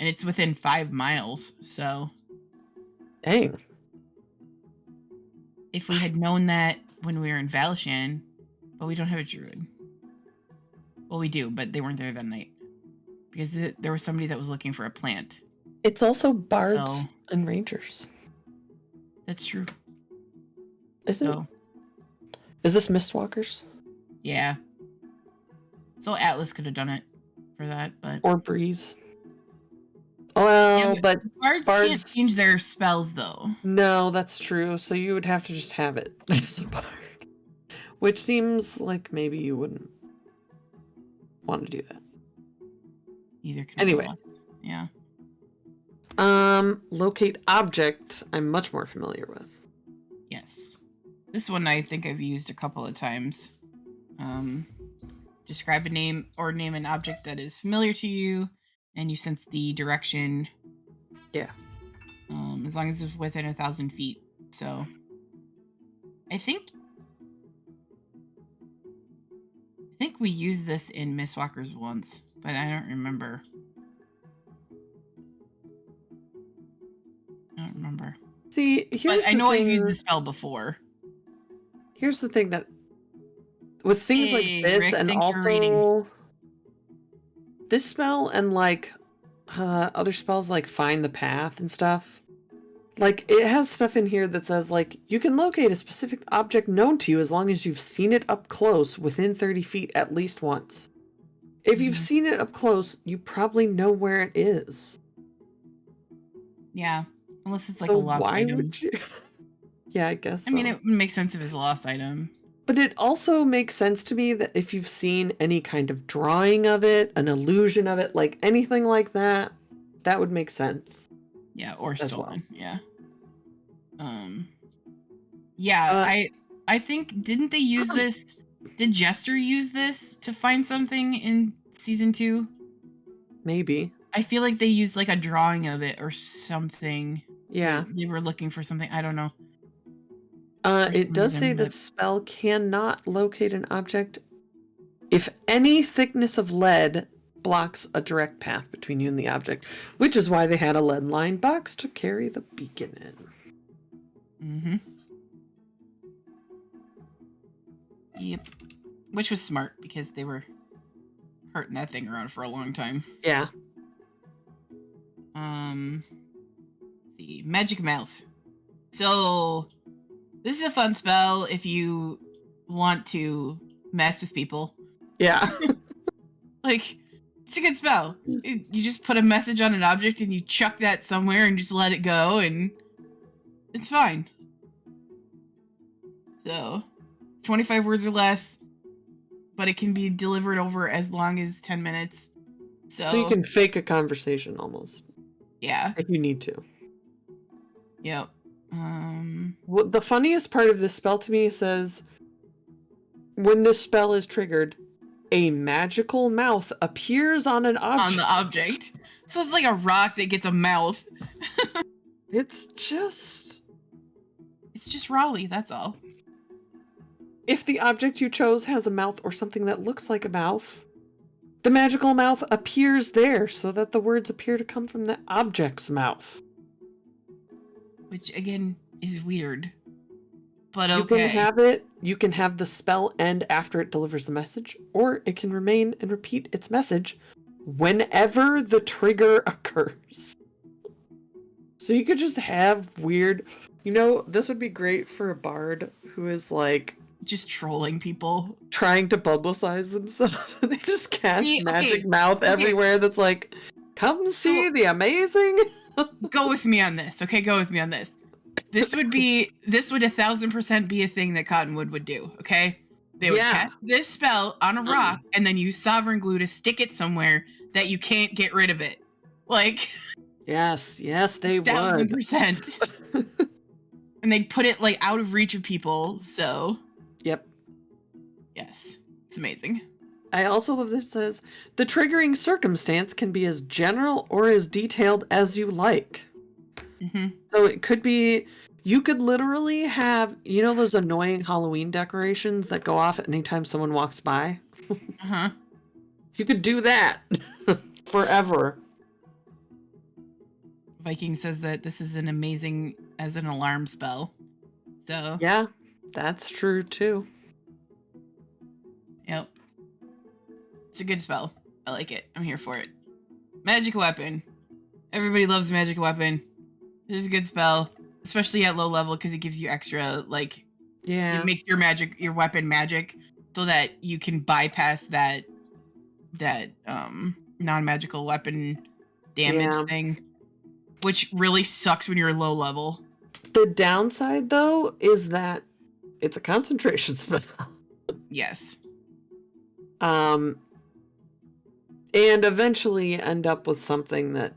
it's within 5 miles. So Dang. if we had known that when we were in Valishan, but we don't have a druid. Well, we do, but they weren't there that night because there was somebody that was looking for a plant. It's also bards So and rangers. that's true. Isn't So is this Mistwalkers? yeah. So Atlas could have done it for that, but Or Breeze? Well, yeah, but bards can't bards. change their spells though. No, that's true. So you would have to just have it as a bard. Which seems like maybe you wouldn't want to do that. Either can Anyway. roll. Yeah. Locate object, I'm much more familiar with. Yes. This one I think I've used a couple of times. Describe a name or name an object that is familiar to you, and you sense the direction. Yeah. As long as it's within 1,000 feet. So, I think we used this in Mistwalkers once, but I don't remember. I don't remember. See, here's But I the know thing. I've used the spell before. Here's the thing that with things like Hey, this, Rick, and thanks for reading. also this spell and like other spells like find the path and stuff. Like it has stuff in here that says like you can locate a specific object known to you as long as you've seen it up close within 30 feet at least once. If you've Mhm. seen it up close, you probably know where it is. Yeah, unless it's like So a lost why item. would you? Yeah, I guess so. I mean, it would make sense if it's a lost item. But it also makes sense to me that if you've seen any kind of drawing of it, an illusion of it, like anything like that, that would make sense. Yeah, or as well. stolen. Yeah. Yeah, I think didn't they use this? Did Jester use this to find something in season 2? Maybe. I feel like they used like a drawing of it or something. Yeah. They were looking for something. I don't know. It does say that spell cannot locate an object if any thickness of lead blocks a direct path between you and the object, which is why they had a lead-lined box to carry the beacon in. Mm-hmm. Yep. Which was smart because they were carting that thing around for a long time. Yeah. Let's see. see. Magic Mouth. So this is a fun spell if you want to mess with people. Yeah. Like, it's a good spell. You just put a message on an object and you chuck that somewhere and just let it go, and it's fine. So, 25 words or less, but it can be delivered over as long as 10 minutes. So you can fake a conversation almost. Yeah. If you need to. Yep. Well, the funniest part of this spell to me says, when this spell is triggered, a magical mouth appears on an object. On the object. So it's like a rock that gets a mouth. It's just Raleigh, that's all. If the object you chose has a mouth or something that looks like a mouth, the magical mouth appears there so that the words appear to come from the object's mouth. Which, again, is weird. But okay. You can have the spell end after it delivers the message, or it can remain and repeat its message whenever the trigger occurs. So you could just have weird... this would be great for a bard who is like... just trolling people. Trying to publicize themselves. They just cast magic mouth everywhere that's like, come see the amazing... Go with me on this, okay? Go with me on this. This would 1000% be a thing that Cottonwood would do, okay? They would cast this spell on a rock and then use sovereign glue to stick it somewhere that you can't get rid of it. Like... Yes, they 1000%. And they'd put it, like, out of reach of people, so... Yep. Yes. It's amazing. I also love that it says, the triggering circumstance can be as general or as detailed as you like. Mm-hmm. So it could be, you could literally have, those annoying Halloween decorations that go off anytime someone walks by? Uh-huh. You could do that forever. Viking says that this is an amazing as an alarm spell. So yeah, that's true too. Yep. It's a good spell. I like it. I'm here for it. Magic weapon. Everybody loves magic weapon. This is a good spell, especially at low level because it gives you extra, like, it makes your weapon magic so that you can bypass that non-magical weapon damage thing, which really sucks when you're low level. The downside, though, is that it's a concentration spell. Yes. And eventually end up with something that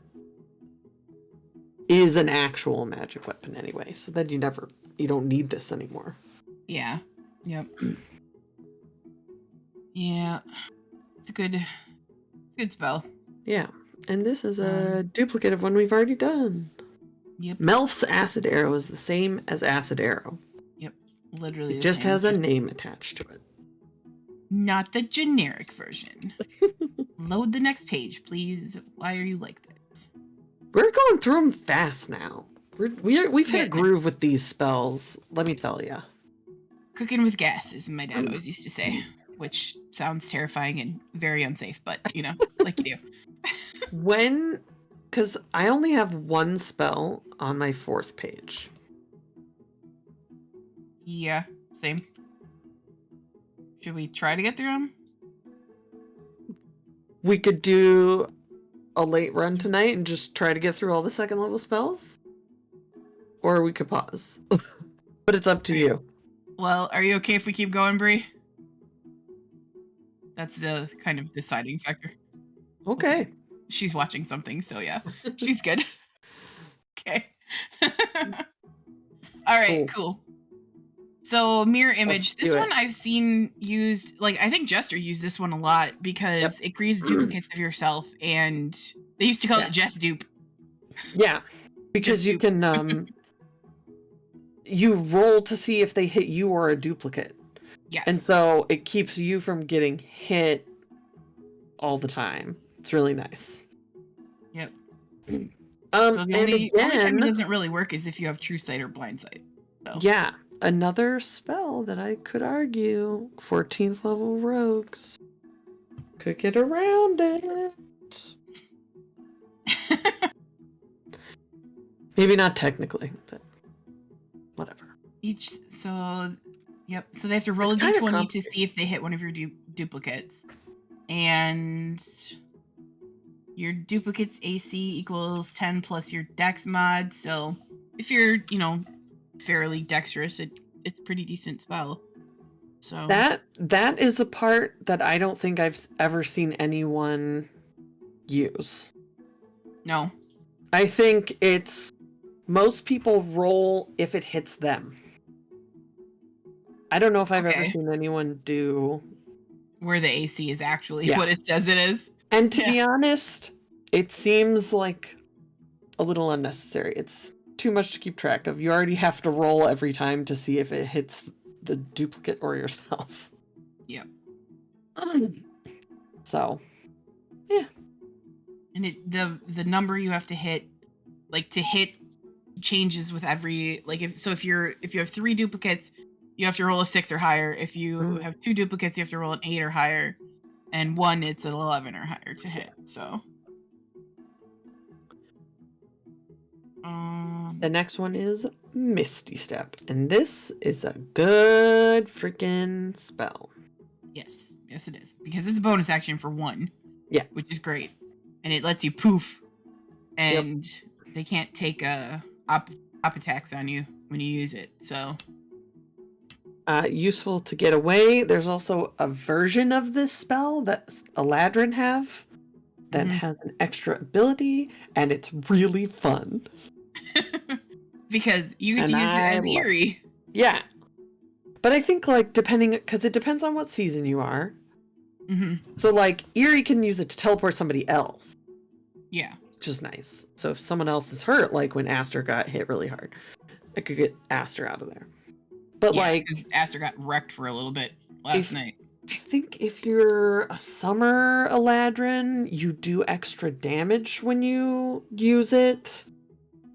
is an actual magic weapon anyway, so then you don't need this anymore. Yeah. Yep. Yeah. It's a good spell. Yeah. And this is a duplicate of one we've already done. Yep. Melf's Acid Arrow is the same as Acid Arrow. Yep. Literally. It just has a name attached to it. Not the generic version. Load the next page, please. Why are you like this? We're going through them fast now. We've hit a groove with these spells, let me tell you. Cooking with gas, as my dad always used to say, which sounds terrifying and very unsafe, but, like you do. Because I only have one spell on my 4th page. Yeah, same. Should we try to get through them? We could do a late run tonight and just try to get through all the 2nd level spells. Or we could pause. But it's up to you. Well, are you okay if we keep going, Bree? That's the kind of deciding factor. Okay. She's watching something, so yeah. She's good. Okay. All right, cool. So mirror image. This one I've seen used, like, I think Jester used this one a lot because it creates duplicates of yourself, and they used to call it Jess dupe. Yeah, because you can you roll to see if they hit you or a duplicate. Yes. And so it keeps you from getting hit all the time. It's really nice. Yep. So the only time it doesn't really work is if you have true sight or blind sight. So. Yeah. Another spell that I could argue 14th level rogues could get around it. Maybe not technically, but whatever. Yep. So they have to roll It's a kinda d20 to complicated. see if they hit one of your duplicates, and your duplicate's AC equals 10 plus your Dex mod. So if you're, fairly dexterous, it's a pretty decent spell. So That is a part that I don't think I've ever seen anyone use. no. I think it's most people roll if it hits them. I don't know if I've ever Okay. seen anyone do. Where the AC is actually Yeah. what it says it is. And to be honest, it seems like a little unnecessary. It's too much to keep track of. You already have to roll every time to see if it hits the duplicate or yourself. Yep. So, yeah. And the number you have to hit, changes with every, if you have 3 duplicates, you have to roll a 6 or higher. If you have 2 duplicates, you have to roll an 8 or higher, and 1 it's an 11 or higher to hit. So the next one is Misty Step, and this is a good freaking spell. yes it is, because it's a bonus action for 1. Yeah, which is great, and it lets you poof, and they can't take op attacks on you when you use it. So useful to get away. There's also a version of this spell that Eladrin have that has an extra ability, and it's really fun. because you get to use it as Eerie. Yeah. But I think, because it depends on what season you are. So, Eerie can use it to teleport somebody else. Yeah. Which is nice. So if someone else is hurt, like when Aster got hit really hard, I could get Aster out of there. But, because Aster got wrecked for a little bit last night. I think if you're a summer Eladrin, you do extra damage when you use it.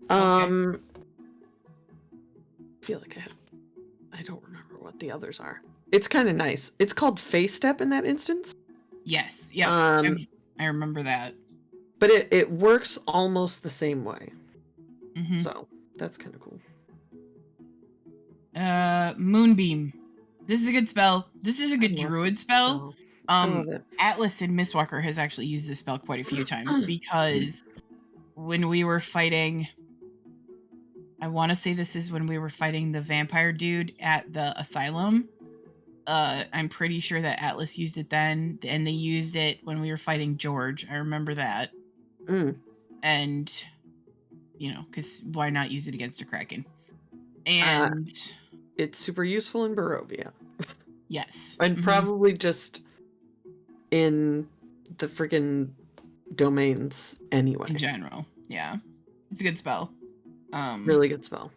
I feel like I don't remember what the others are. It's kind of nice. It's called Face Step in that instance. Yes. Yeah. I remember that. But it works almost the same way. So that's kind of cool. Moonbeam. This is a good spell. This is a good druid spell. Atlas and Mistwalker has actually used this spell quite a few times, because when we were fighting, I want to say this is when we were fighting the vampire dude at the asylum. I'm pretty sure that Atlas used it then, and they used it when we were fighting George. I remember that. And, because why not use it against a Kraken? And it's super useful in Barovia. Yes. And probably just in the freaking domains anyway. In general. Yeah. It's a good spell. Really good spell.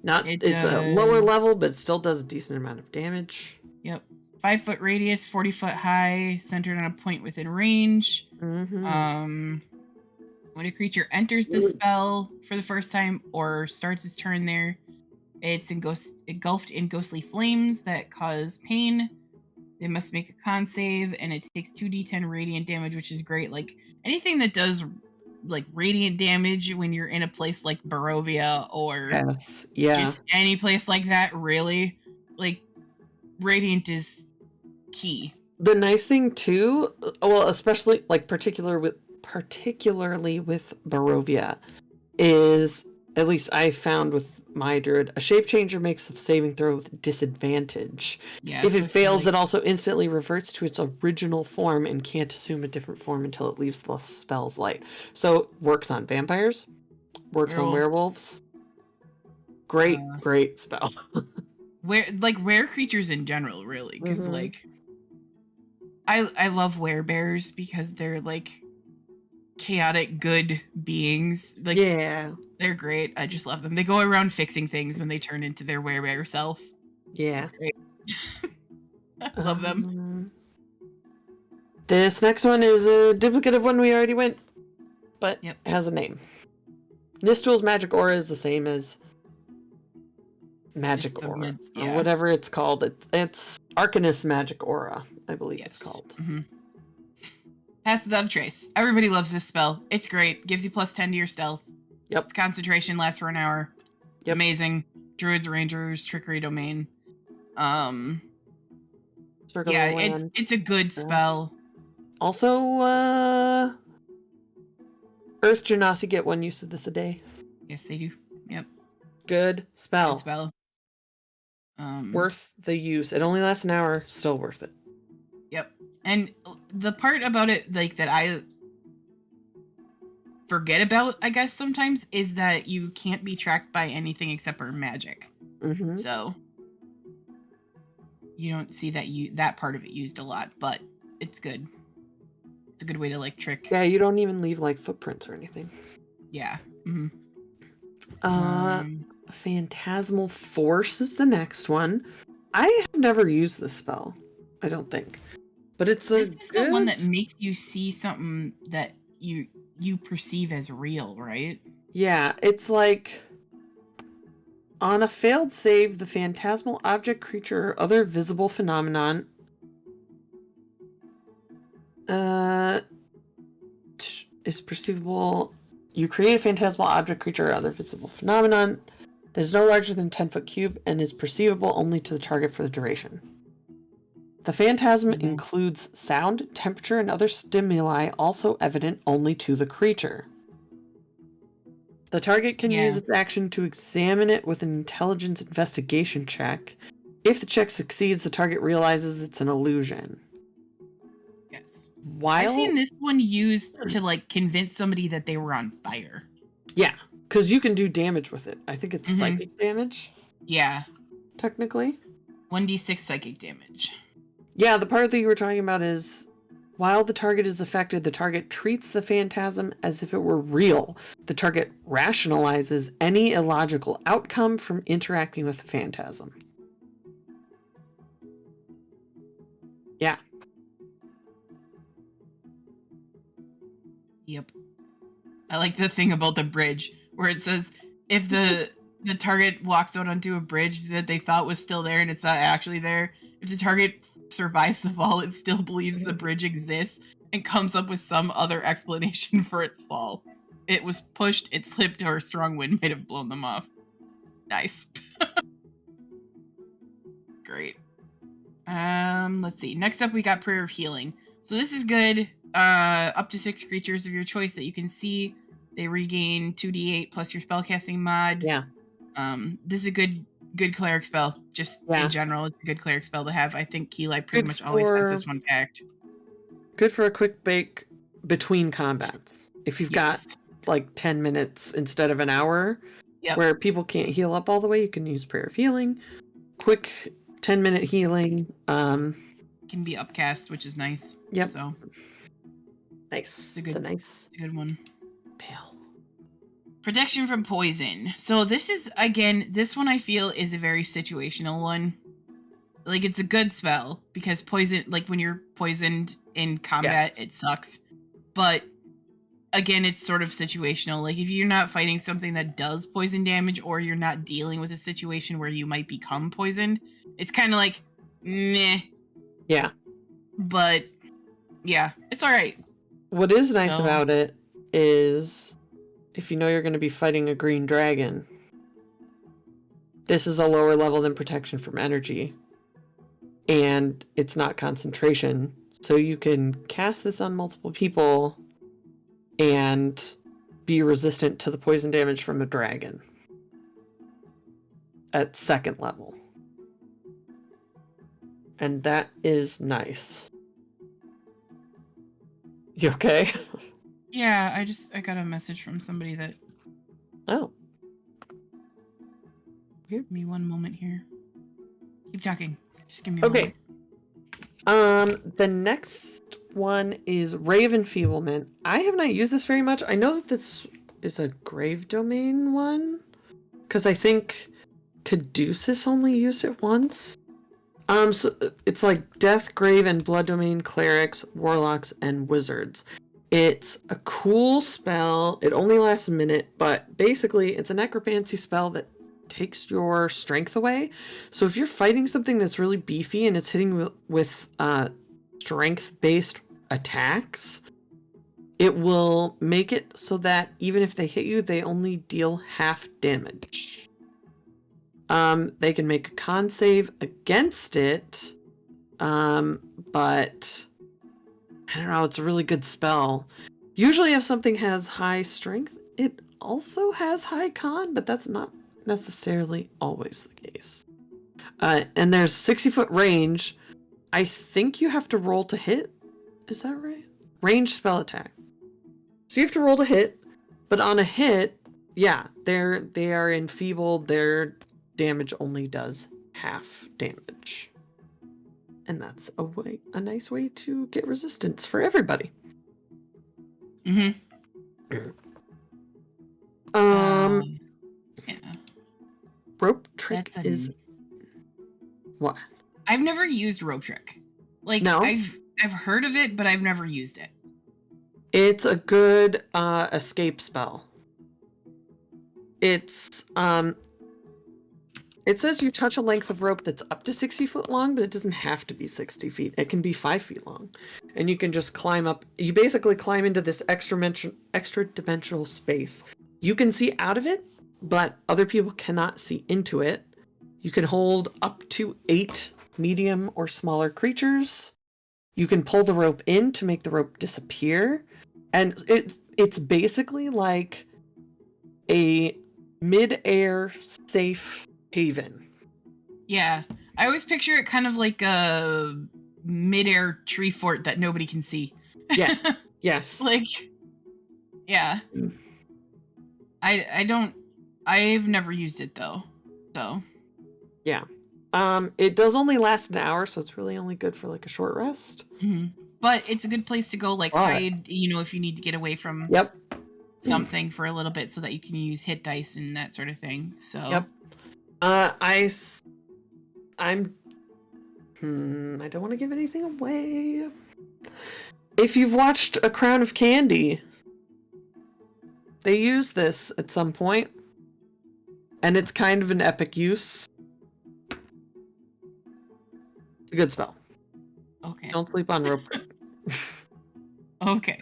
It's a lower level, but it still does a decent amount of damage. Yep. 5-foot radius, 40-foot high, centered on a point within range. When a creature enters the spell for the first time or starts its turn there, it's engulfed in ghostly flames that cause pain. They must make a con save, and it takes 2d10 radiant damage, which is great. Anything that does radiant damage when you're in a place like Barovia or just any place like that, really, radiant is key. The nice thing too, well, especially particularly with Barovia, is, at least I found with my druid, a shape changer makes a saving throw with disadvantage. If it fails, it also instantly reverts to its original form and can't assume a different form until it leaves the spell's light. So works on vampires, works on werewolves. Great spell. Rare creatures in general, really, because I love werebears because they're chaotic good beings. They're great. I just love them. They go around fixing things when they turn into their werebear self. Yeah. I love them. This next one is a duplicate of one we already went, but has a name. Nistul's magic aura is the same as magic aura, or whatever it's called. It's Arcanist magic aura, I believe it's called. Pass without a trace. Everybody loves this spell. It's great. Gives you +10 to your stealth. Yep. Concentration lasts for an hour. Yep. Amazing. Druids, Rangers, Trickery Domain. Circle Yeah, of the Land. it's a good spell. Also, Earth Genasi get 1 use of this a day. Yes, they do. Yep. Good spell. Good spell. Worth the use. It only lasts an hour. Still worth it. Yep. And the part about it, like, that I forget about, I guess, sometimes, is that you can't be tracked by anything except for magic. Mm-hmm. So you don't see that part of it used a lot, but it's good. It's a good way to, like, trick. Yeah, you don't even leave, like, footprints or anything. Yeah. Mm-hmm. Phantasmal Force is the next one. I have never used this spell, I don't think. But it's this is the one that makes you see something that you perceive as real, right? Yeah, it's like on a failed save, the phantasmal object, creature, or other visible phenomenon is perceivable. You create a phantasmal object, creature, or other visible phenomenon that is no larger than 10-foot cube and is perceivable only to the target for the duration. The phantasm includes sound, temperature, and other stimuli also evident only to the creature. The target can use its action to examine it with an intelligence investigation check. If the check succeeds, the target realizes it's an illusion. Yes. While I've seen this one used to, like, convince somebody that they were on fire. Yeah, because you can do damage with it. I think it's psychic damage. Yeah. Technically. 1d6 psychic damage. Yeah, the part that you were talking about is while the target is affected, the target treats the phantasm as if it were real. The target rationalizes any illogical outcome from interacting with the phantasm. Yeah. Yep. I like the thing about the bridge where it says if the target walks out onto a bridge that they thought was still there and it's not actually there, if the target survives the fall, it still believes the bridge exists and comes up with some other explanation for its fall. It was pushed, it slipped, or a strong wind might have blown them off. Nice. Great. Let's see. Next up, we got Prayer of Healing. So this is good. Up to 6 creatures of your choice that you can see. They regain 2d8 plus your spellcasting mod. Yeah. This is a good cleric spell. Just in general, it's a good cleric spell to have. I think Keylight pretty much always has this one packed. Good for a quick break between combats. If you've got like 10 minutes instead of an hour, where people can't heal up all the way, you can use Prayer of Healing. Quick 10-minute healing. Can be upcast, which is nice. Yep. So nice. It's a good one. Pale. Protection from poison. So this is, again, this one I feel is a very situational one. Like, it's a good spell because poison, like when you're poisoned in combat, it sucks. But again, it's sort of situational. Like, if you're not fighting something that does poison damage, or you're not dealing with a situation where you might become poisoned, it's kind of like, meh. Yeah. But yeah, it's all right. What is nice about it is if you know you're going to be fighting a green dragon, this is a lower level than protection from energy. And it's not concentration. So you can cast this on multiple people and be resistant to the poison damage from a dragon at 2nd level. And that is nice. You okay? Yeah, I got a message from somebody that... Oh. Give me one moment here. Keep talking. Just give me a moment. The next one is Ray of Enfeeblement. I have not used this very much. I know that this is a Grave Domain one, because I think Caduceus only used it once. So it's like Death, Grave, and Blood Domain clerics, warlocks, and wizards. It's a cool spell. It only lasts a minute, but basically it's a necromancy spell that takes your strength away. So if you're fighting something that's really beefy and it's hitting with strength-based attacks, it will make it so that even if they hit you, they only deal half damage. They can make a con save against it, but I don't know, it's a really good spell. Usually if something has high strength, it also has high con, but that's not necessarily always the case. And there's 60-foot range. I think you have to roll to hit. Is that right? Range spell attack. So you have to roll to hit, but on a hit, yeah, they are enfeebled. Their damage only does half damage. And that's a nice way to get resistance for everybody. Mm-hmm. Yeah. Rope trick is what? I've never used rope trick. Like, No? I've heard of it, but I've never used it. It's a good escape spell. It's it says you touch a length of rope that's up to 60 foot long, but it doesn't have to be 60 feet. It can be 5 feet long. And you can just climb up. You basically climb into this extra dimensional space. You can see out of it, but other people cannot see into it. You can hold up to 8 medium or smaller creatures. You can pull the rope in to make the rope disappear. And it's basically like a mid-air safe haven. Yeah. I always picture it kind of like a mid-air tree fort that nobody can see. Yes. Yes. Like, yeah. I've never used it though. So. Yeah. It does only last an hour, so it's really only good for like a short rest. Mm-hmm. But it's a good place to go, like hide, if you need to get away from something for a little bit so that you can use hit dice and that sort of thing. So. Yep. I don't want to give anything away. If you've watched A Crown of Candy, they use this at some point, and it's kind of an epic use. It's a good spell. Okay. Don't sleep on rope. Okay.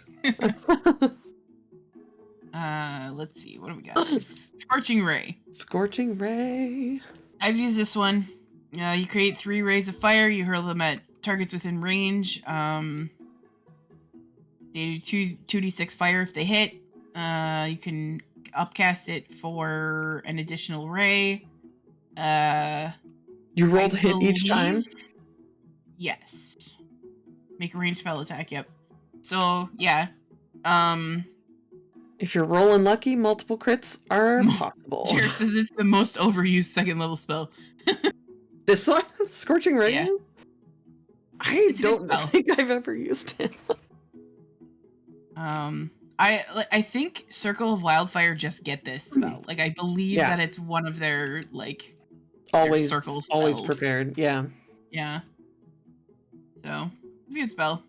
Let's see. What do we got? Scorching Ray. Scorching Ray. I've used this one. You create 3 rays of fire. You hurl them at targets within range. They do 2d6 fire if they hit. You can upcast it for an additional ray. You roll to hit each time? Yes. Make a ranged spell attack, yep. So, yeah. If you're rolling lucky, multiple crits are possible. Jared says it's the most overused 2nd level spell. This one? Scorching Ray? Yeah. I don't think I've ever used it. I think Circle of Wildfire just get this spell. Like, I believe that it's one of their, like, always their circle spells. Always prepared, yeah. Yeah. So, it's a good spell.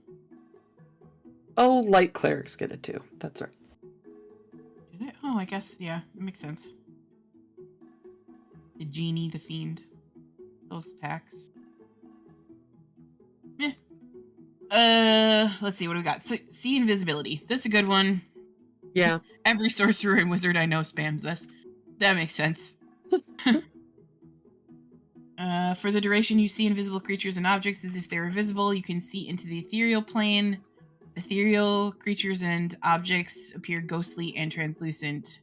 Oh, light clerics get it too. That's right. Do they? Oh, I guess, yeah, it makes sense. The Genie, the Fiend. Those packs. Let's see, what do we got? See Invisibility. That's a good one. Yeah. Every sorcerer and wizard I know spams this. That makes sense. For the duration, you see invisible creatures and objects as if they're invisible. You can see into the ethereal plane. Ethereal creatures and objects appear ghostly and translucent.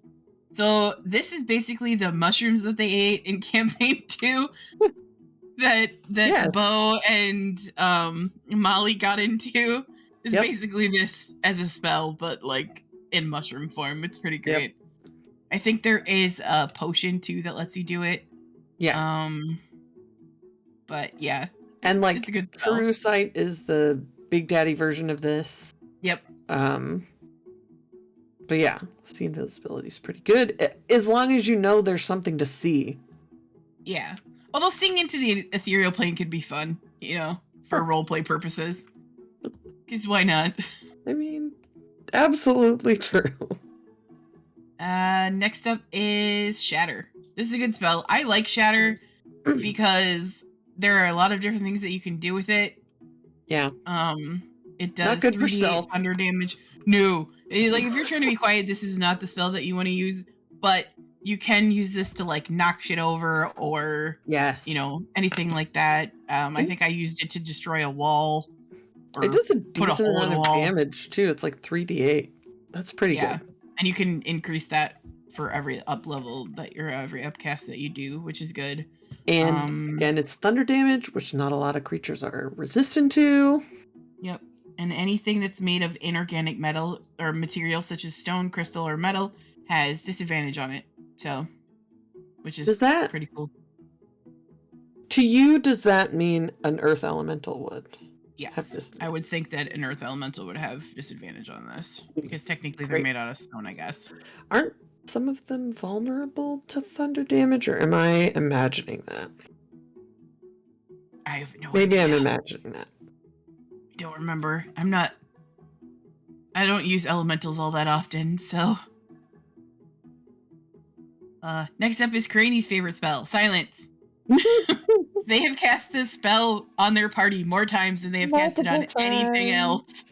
So this is basically the mushrooms that they ate in campaign 2 that Bo and Molly got into. Is basically this as a spell, but like in mushroom form. It's pretty great. I think there is a potion too that lets you do it. Yeah. But yeah. And like it's a good spell. True Sight is the Big Daddy version of this. Yep. But yeah, see invisibility is pretty good as long as you know there's something to see. Yeah. Although seeing into the ethereal plane could be fun, for roleplay purposes. Because why not? I mean, absolutely true. Next up is Shatter. This is a good spell. I like Shatter because there are a lot of different things that you can do with it. Yeah. It does not good for stealth. thunder damage. No. Like, if you're trying to be quiet, this is not the spell that you want to use, but you can use this to, like, knock shit over or, Yes. you know, anything like that. I think I used it to destroy a wall. Or It does a put a decent hole in amount a of wall. damage, too. It's like 3d8. That's pretty Yeah. good. And you can increase that for every up level that you're every upcast that you do, which is good. And again, it's thunder damage, which not a lot of creatures are resistant to. Yep. And anything that's made of inorganic metal or material such as stone, crystal, or metal has disadvantage on it. So, which is pretty cool. To you, does that mean an earth elemental would? Yes. I would think that an earth elemental would have disadvantage on this because technically they're made out of stone, I guess. Aren't some of them vulnerable to thunder damage, or am I imagining that? I have no idea. Maybe I'm imagining that. I don't remember. I don't use elementals all that often, so. Next up is Karani's favorite spell, Silence. They have cast this spell on their party more times than they have cast it on anything else.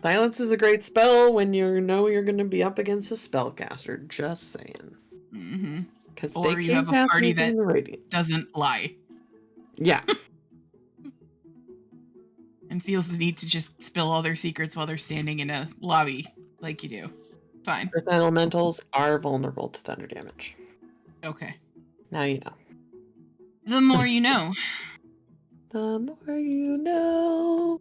Silence is a great spell when you know you're going to be up against a spellcaster. Just saying. Mm-hmm. Because or they you have a party that doesn't lie. Yeah. And feels the need to just spill all their secrets while they're standing in a lobby, like you do. Fine. Earth elementals are vulnerable to thunder damage. Okay. Now you know. The more you know. The more you know.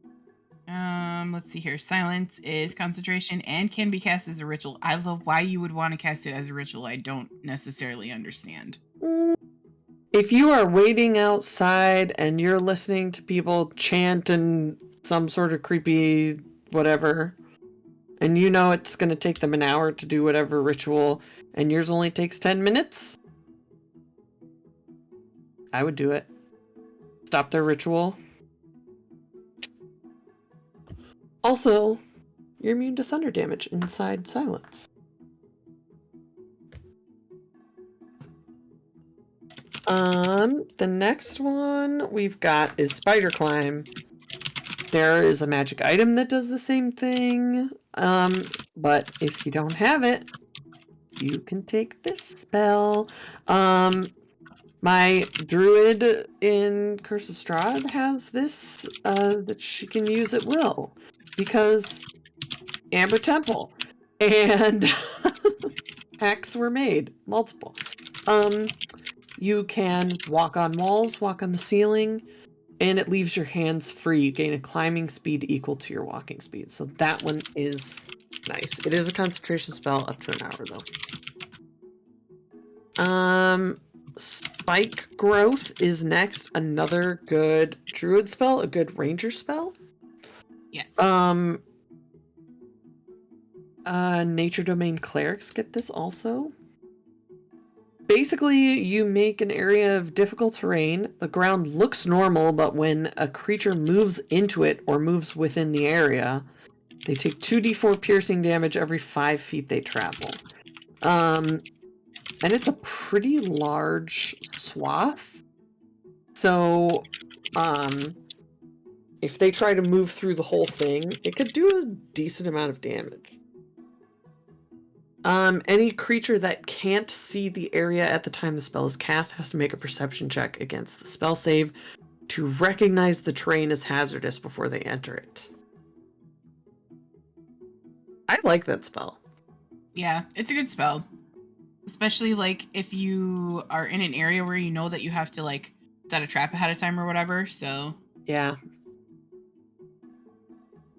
Let's see here. Silence is concentration and can be cast as a ritual. I love why you would want to cast it as a ritual. I don't necessarily understand. If you are waiting outside and you're listening to people chant and some sort of creepy whatever, and you know it's going to take them an hour to do whatever ritual, and yours only takes 10 minutes, I would do it. Stop their ritual. Also, you're immune to thunder damage inside Silence. The next one we've got is Spider Climb. There is a magic item that does the same thing, but if you don't have it, you can take this spell. My druid in Curse of Strahd has this that she can use at will, because Amber Temple and hacks were made, multiple. You can walk on walls, walk on the ceiling, and it leaves your hands free. You gain a climbing speed equal to your walking speed. So that one is nice. It is a concentration spell up to an hour, though. Spike Growth is next. Another good druid spell, a good ranger spell. Yes. Nature Domain clerics get this also. Basically, you make an area of difficult terrain. The ground looks normal, but when a creature moves into it or moves within the area, they take 2d4 piercing damage every 5 feet they travel. And it's a pretty large swath. So, if they try to move through the whole thing, it could do a decent amount of damage. Any creature that can't see the area at the time the spell is cast has to make a perception check against the spell save to recognize the terrain as hazardous before they enter it. I like that spell. Yeah, it's a good spell. Especially, like, if you are in an area where you know that you have to, like, set a trap ahead of time or whatever, so... Yeah.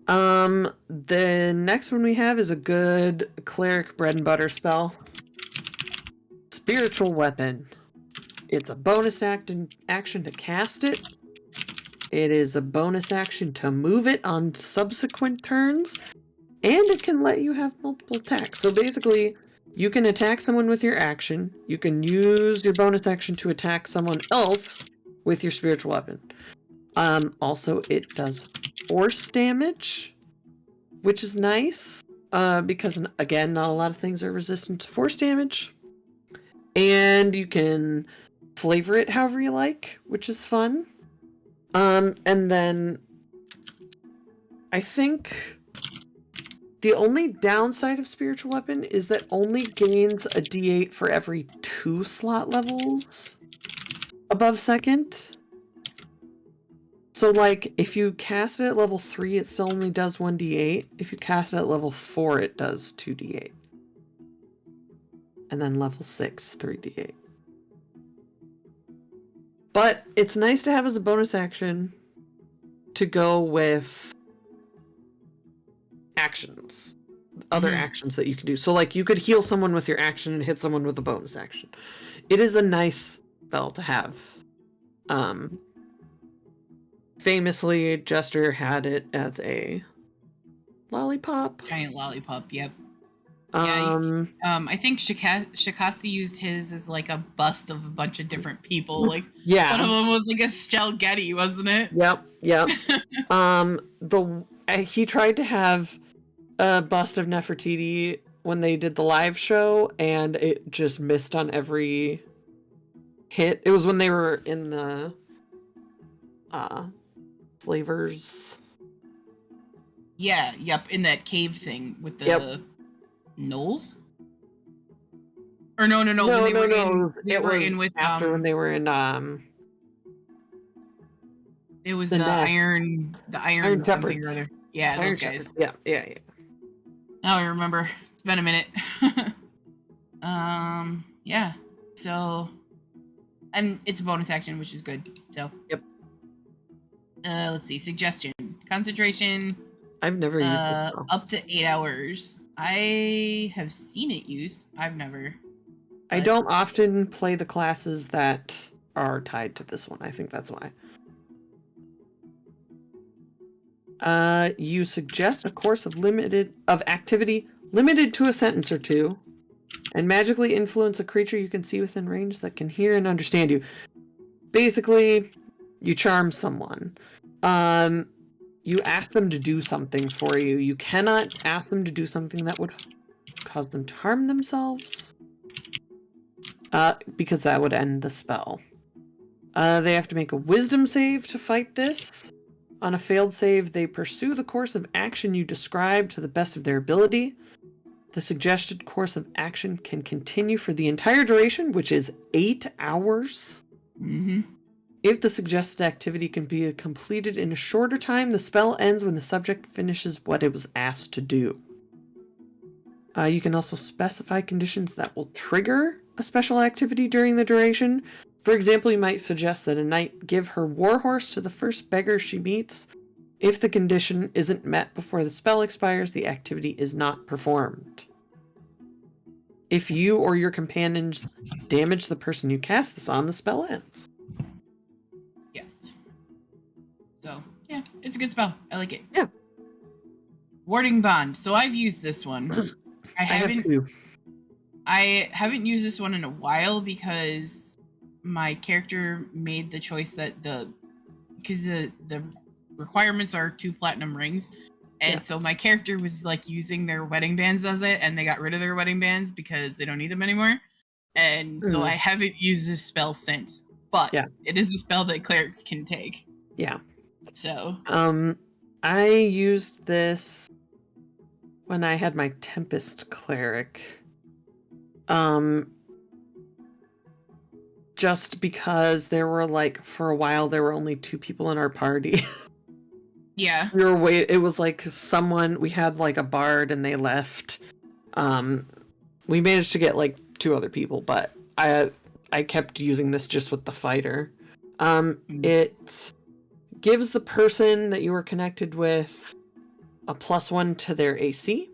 The next one we have is a good cleric bread and butter spell. Spiritual Weapon. It's a bonus action to cast it. It is a bonus action to move it on subsequent turns. And it can let you have multiple attacks. So basically, you can attack someone with your action. You can use your bonus action to attack someone else with your spiritual weapon. Also, it does force damage, which is nice, because, again, not a lot of things are resistant to force damage. And you can flavor it however you like, which is fun. And then I think The only downside of spiritual weapon is that only gains a d8 for every 2 slot levels above second. So, like, if you cast it at level 3, it still only does 1d8. If you cast it at level 4, it does 2d8. And then level 6, 3d8. But it's nice to have as a bonus action to go with actions. Other actions that you can do. So, like, you could heal someone with your action and hit someone with a bonus action. It is a nice spell to have. Famously, Jester had it as a lollipop. Giant lollipop, yep. Yeah, I think Shikasi used his as like a bust of a bunch of different people. Like yeah. one of them was like a Stell Getty, wasn't it? Yep. He tried to have a bust of Nefertiti when they did the live show, and it just missed on every hit. It was when they were in the slavers. Yeah, yep, in that cave thing with the gnolls. Or no. When they were in with after when they were in it was the iron something or other. Yeah, Iron those guys. Shepherds. Yeah. Now I remember. It's been a minute. Yeah. So, and it's a bonus action, which is good. So. Yep. Let's see. Suggestion. Concentration. I've never used this spell. Up to 8 hours. I have seen it used. I've never. I don't often play the classes that are tied to this one. I think that's why. You suggest a course of activity limited to a sentence or two, and magically influence a creature you can see within range that can hear and understand you. Basically, you charm someone. You ask them to do something for you. You cannot ask them to do something that would cause them to harm themselves, because that would end the spell. They have to make a wisdom save to fight this. On a failed save, they pursue the course of action you describe to the best of their ability. The suggested course of action can continue for the entire duration, which is 8 hours. Mm-hmm. If the suggested activity can be completed in a shorter time, the spell ends when the subject finishes what it was asked to do. You can also specify conditions that will trigger a special activity during the duration. For example, you might suggest that a knight give her warhorse to the first beggar she meets. If the condition isn't met before the spell expires, the activity is not performed. If you or your companions damage the person you cast this on, the spell ends. Yes. So, yeah, it's a good spell. I like it. Yeah. Warding Bond. So I've used this one. I haven't used this one in a while because my character made the choice that because the requirements are 2 platinum rings, and so my character was like using their wedding bands as it, and they got rid of their wedding bands because they don't need them anymore, and so I haven't used this spell since. But it is a spell that clerics can take. Yeah. So I used this when I had my Tempest cleric. Just because there were for a while there were only 2 people in our party. Yeah. It was like we had a bard and they left. We managed to get 2 other people, but I kept using this just with the fighter. It gives the person that you were connected with a +1 to their AC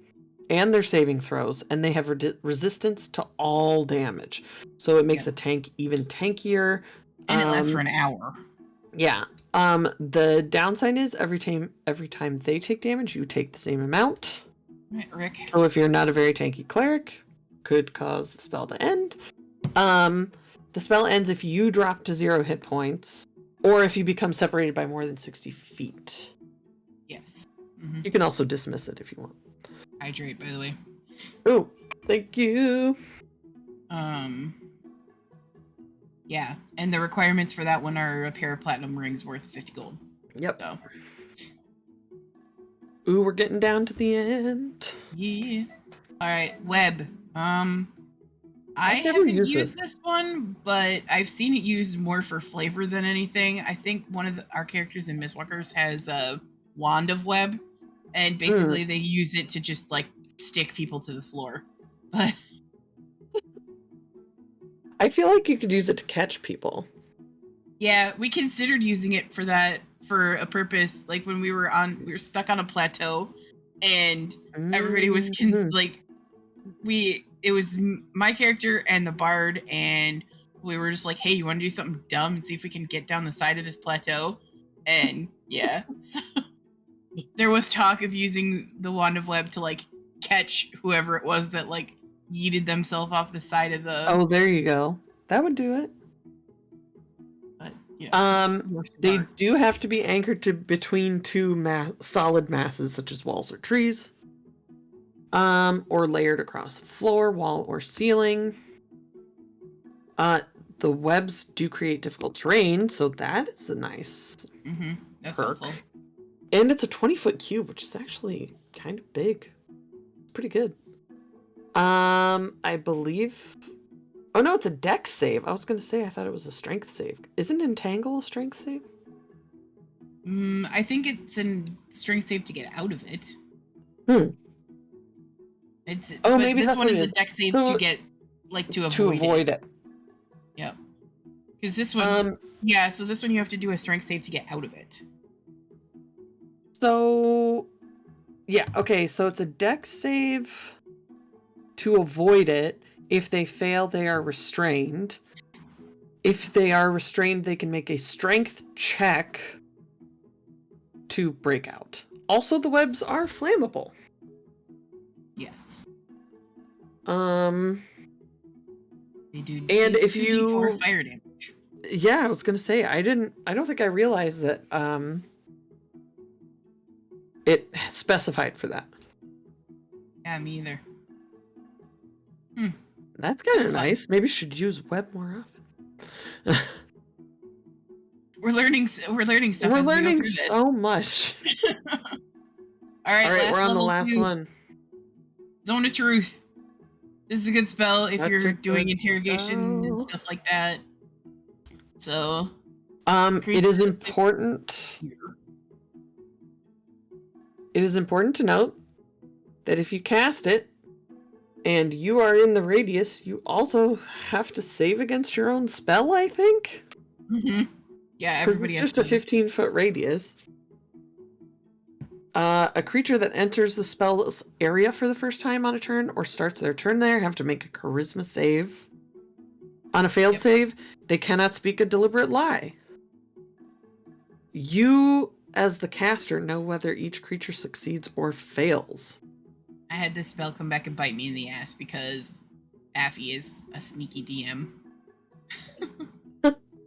and their saving throws, and they have resistance to all damage. So it makes a tank even tankier. And it lasts for an hour. Yeah. The downside is every time they take damage, you take the same amount. Rick. So if you're not a very tanky cleric, could cause the spell to end. The spell ends if you drop to 0 hit points, or if you become separated by more than 60 feet. Yes. Mm-hmm. You can also dismiss it if you want. Hydrate, by the way. Oh, thank you. Yeah, and the requirements for that one are a pair of platinum rings worth 50 gold. Yep. So. Ooh, we're getting down to the end. Yeah. All right, web. I I've never haven't used used this. this one, but I've seen it used more for flavor than anything. I think one of our characters in Mistwalkers has a wand of web, and basically they use it to just like stick people to the floor. But I feel like you could use it to catch people. yeah, we considered using it for that for a purpose. Like when we were stuck on a plateau, and everybody was Mhm. like, it was my character and the bard, and we were just like, hey, you want to do something dumb and see if we can get down the side of this plateau? And yeah, so there was talk of using the wand of web to like catch whoever it was that like yeeted themselves off the side of the. Oh, there you go. That would do it. But yeah, They do have to be anchored to between two solid masses, such as walls or trees. Or layered across a floor, wall, or ceiling. The webs do create difficult terrain, so that is a nice That's perk. helpful. And it's a 20-foot cube, which is actually kind of big. Pretty good. I believe. Oh no, it's a dex save. I was gonna say I thought it was a strength save. Isn't Entangle a strength save? I think it's a strength save to get out of it. Oh, but maybe this that's one what is it a dex save So- to get like to avoid it. Yep. Because this one, so this one you have to do a strength save to get out of it. So, yeah, okay, so it's a dex save to avoid it. If they fail, they are restrained. If they are restrained, they can make a strength check to break out. Also, the webs are flammable. Yes. They do. And if 2d4 fire damage. Yeah, I was gonna say I don't think I realized that it specified for that. Yeah, me either. That's kind of nice. Maybe we should use web more often. We're learning stuff. We're as we go learning through this. so much. All right, we're on the level last 2. one. Zone of Truth. This is a good spell if That's you're a doing good interrogation and spell. stuff like that. So, it is important. It is important to note that if you cast it and you are in the radius, you also have to save against your own spell, I think. Yeah, everybody It's has just a 15-foot radius. A creature that enters the spell's area for the first time on a turn or starts their turn there have to make a charisma save. On a failed save, they cannot speak a deliberate lie. You, as the caster, know whether each creature succeeds or fails. I had this spell come back and bite me in the ass because Affy is a sneaky DM.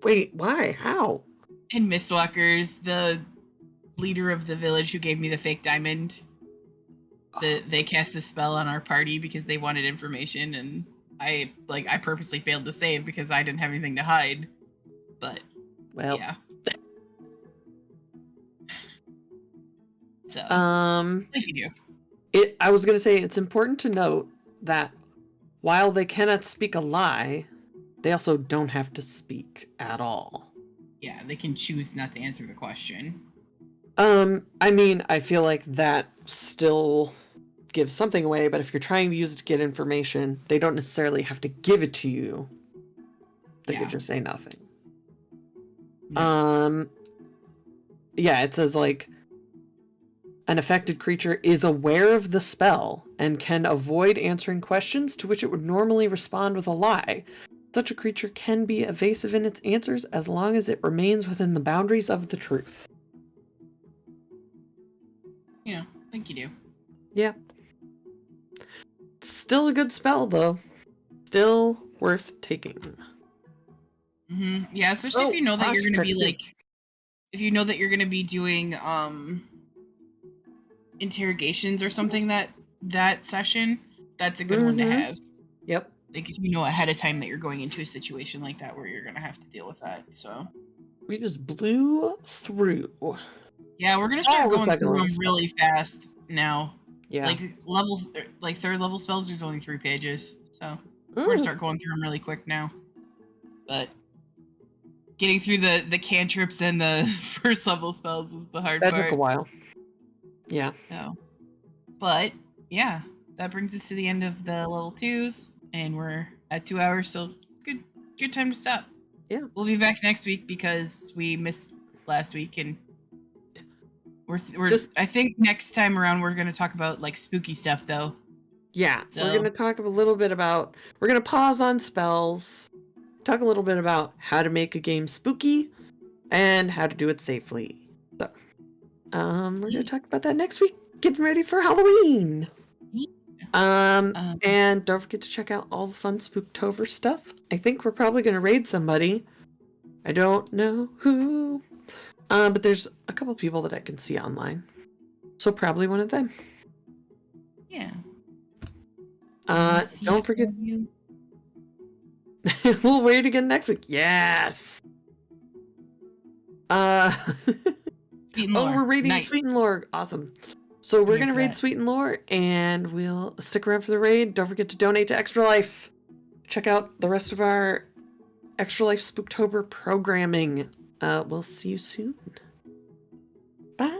Wait, why? How? In Mistwalkers, the leader of the village who gave me the fake diamond, they cast a spell on our party because they wanted information, and I purposely failed to save because I didn't have anything to hide. But yeah. So like you do. I was gonna say it's important to note that while they cannot speak a lie, they also don't have to speak at all. Yeah, they can choose not to answer the question. I mean, I feel like that still gives something away, but if you're trying to use it to get information, they don't necessarily have to give it to you. They could just say nothing. Yeah. Yeah, it says like an affected creature is aware of the spell and can avoid answering questions to which it would normally respond with a lie. Such a creature can be evasive in its answers as long as it remains within the boundaries of the truth. Yeah, I think you do. Yeah. Still a good spell, though. Still worth taking. Yeah, especially if you know that you're going to be like, if you know that you're going to be doing interrogations or something that session, that's a good one to have. Yep. Like if you know ahead of time that you're going into a situation like that where you're going to have to deal with that. So we just blew through. Yeah, we're gonna start All the going second through level them really fast now. Yeah. Like third level spells, there's only 3 pages, so we're gonna Mm, start going through them really quick now. But getting through the cantrips and the first level spells was the hard that part. took a while. Yeah. So, but yeah, that brings us to the end of the level 2s, and we're at 2 hours, so it's good time to stop. Yeah. We'll be back next week because we missed last week, and I think next time around we're gonna talk about like spooky stuff though. Yeah, So we're going to talk a little bit about, we're going to pause on spells, talk a little bit about how to make a game spooky and how to do it safely. So, we're going to talk about that next week, getting ready for Halloween. And don't forget to check out all the fun Spooktober stuff. I think we're probably going to raid somebody. I don't know who. But there's a couple people that I can see online. So probably one of them. yeah. Don't forget. We'll raid again next week. Yes. We're raiding Nice. Sweet and Lore. Awesome. So we're gonna raid that. Sweet and Lore, and we'll stick around for the raid. Don't forget to donate to Extra Life. Check out the rest of our Extra Life Spooktober programming. We'll see you soon. Bye.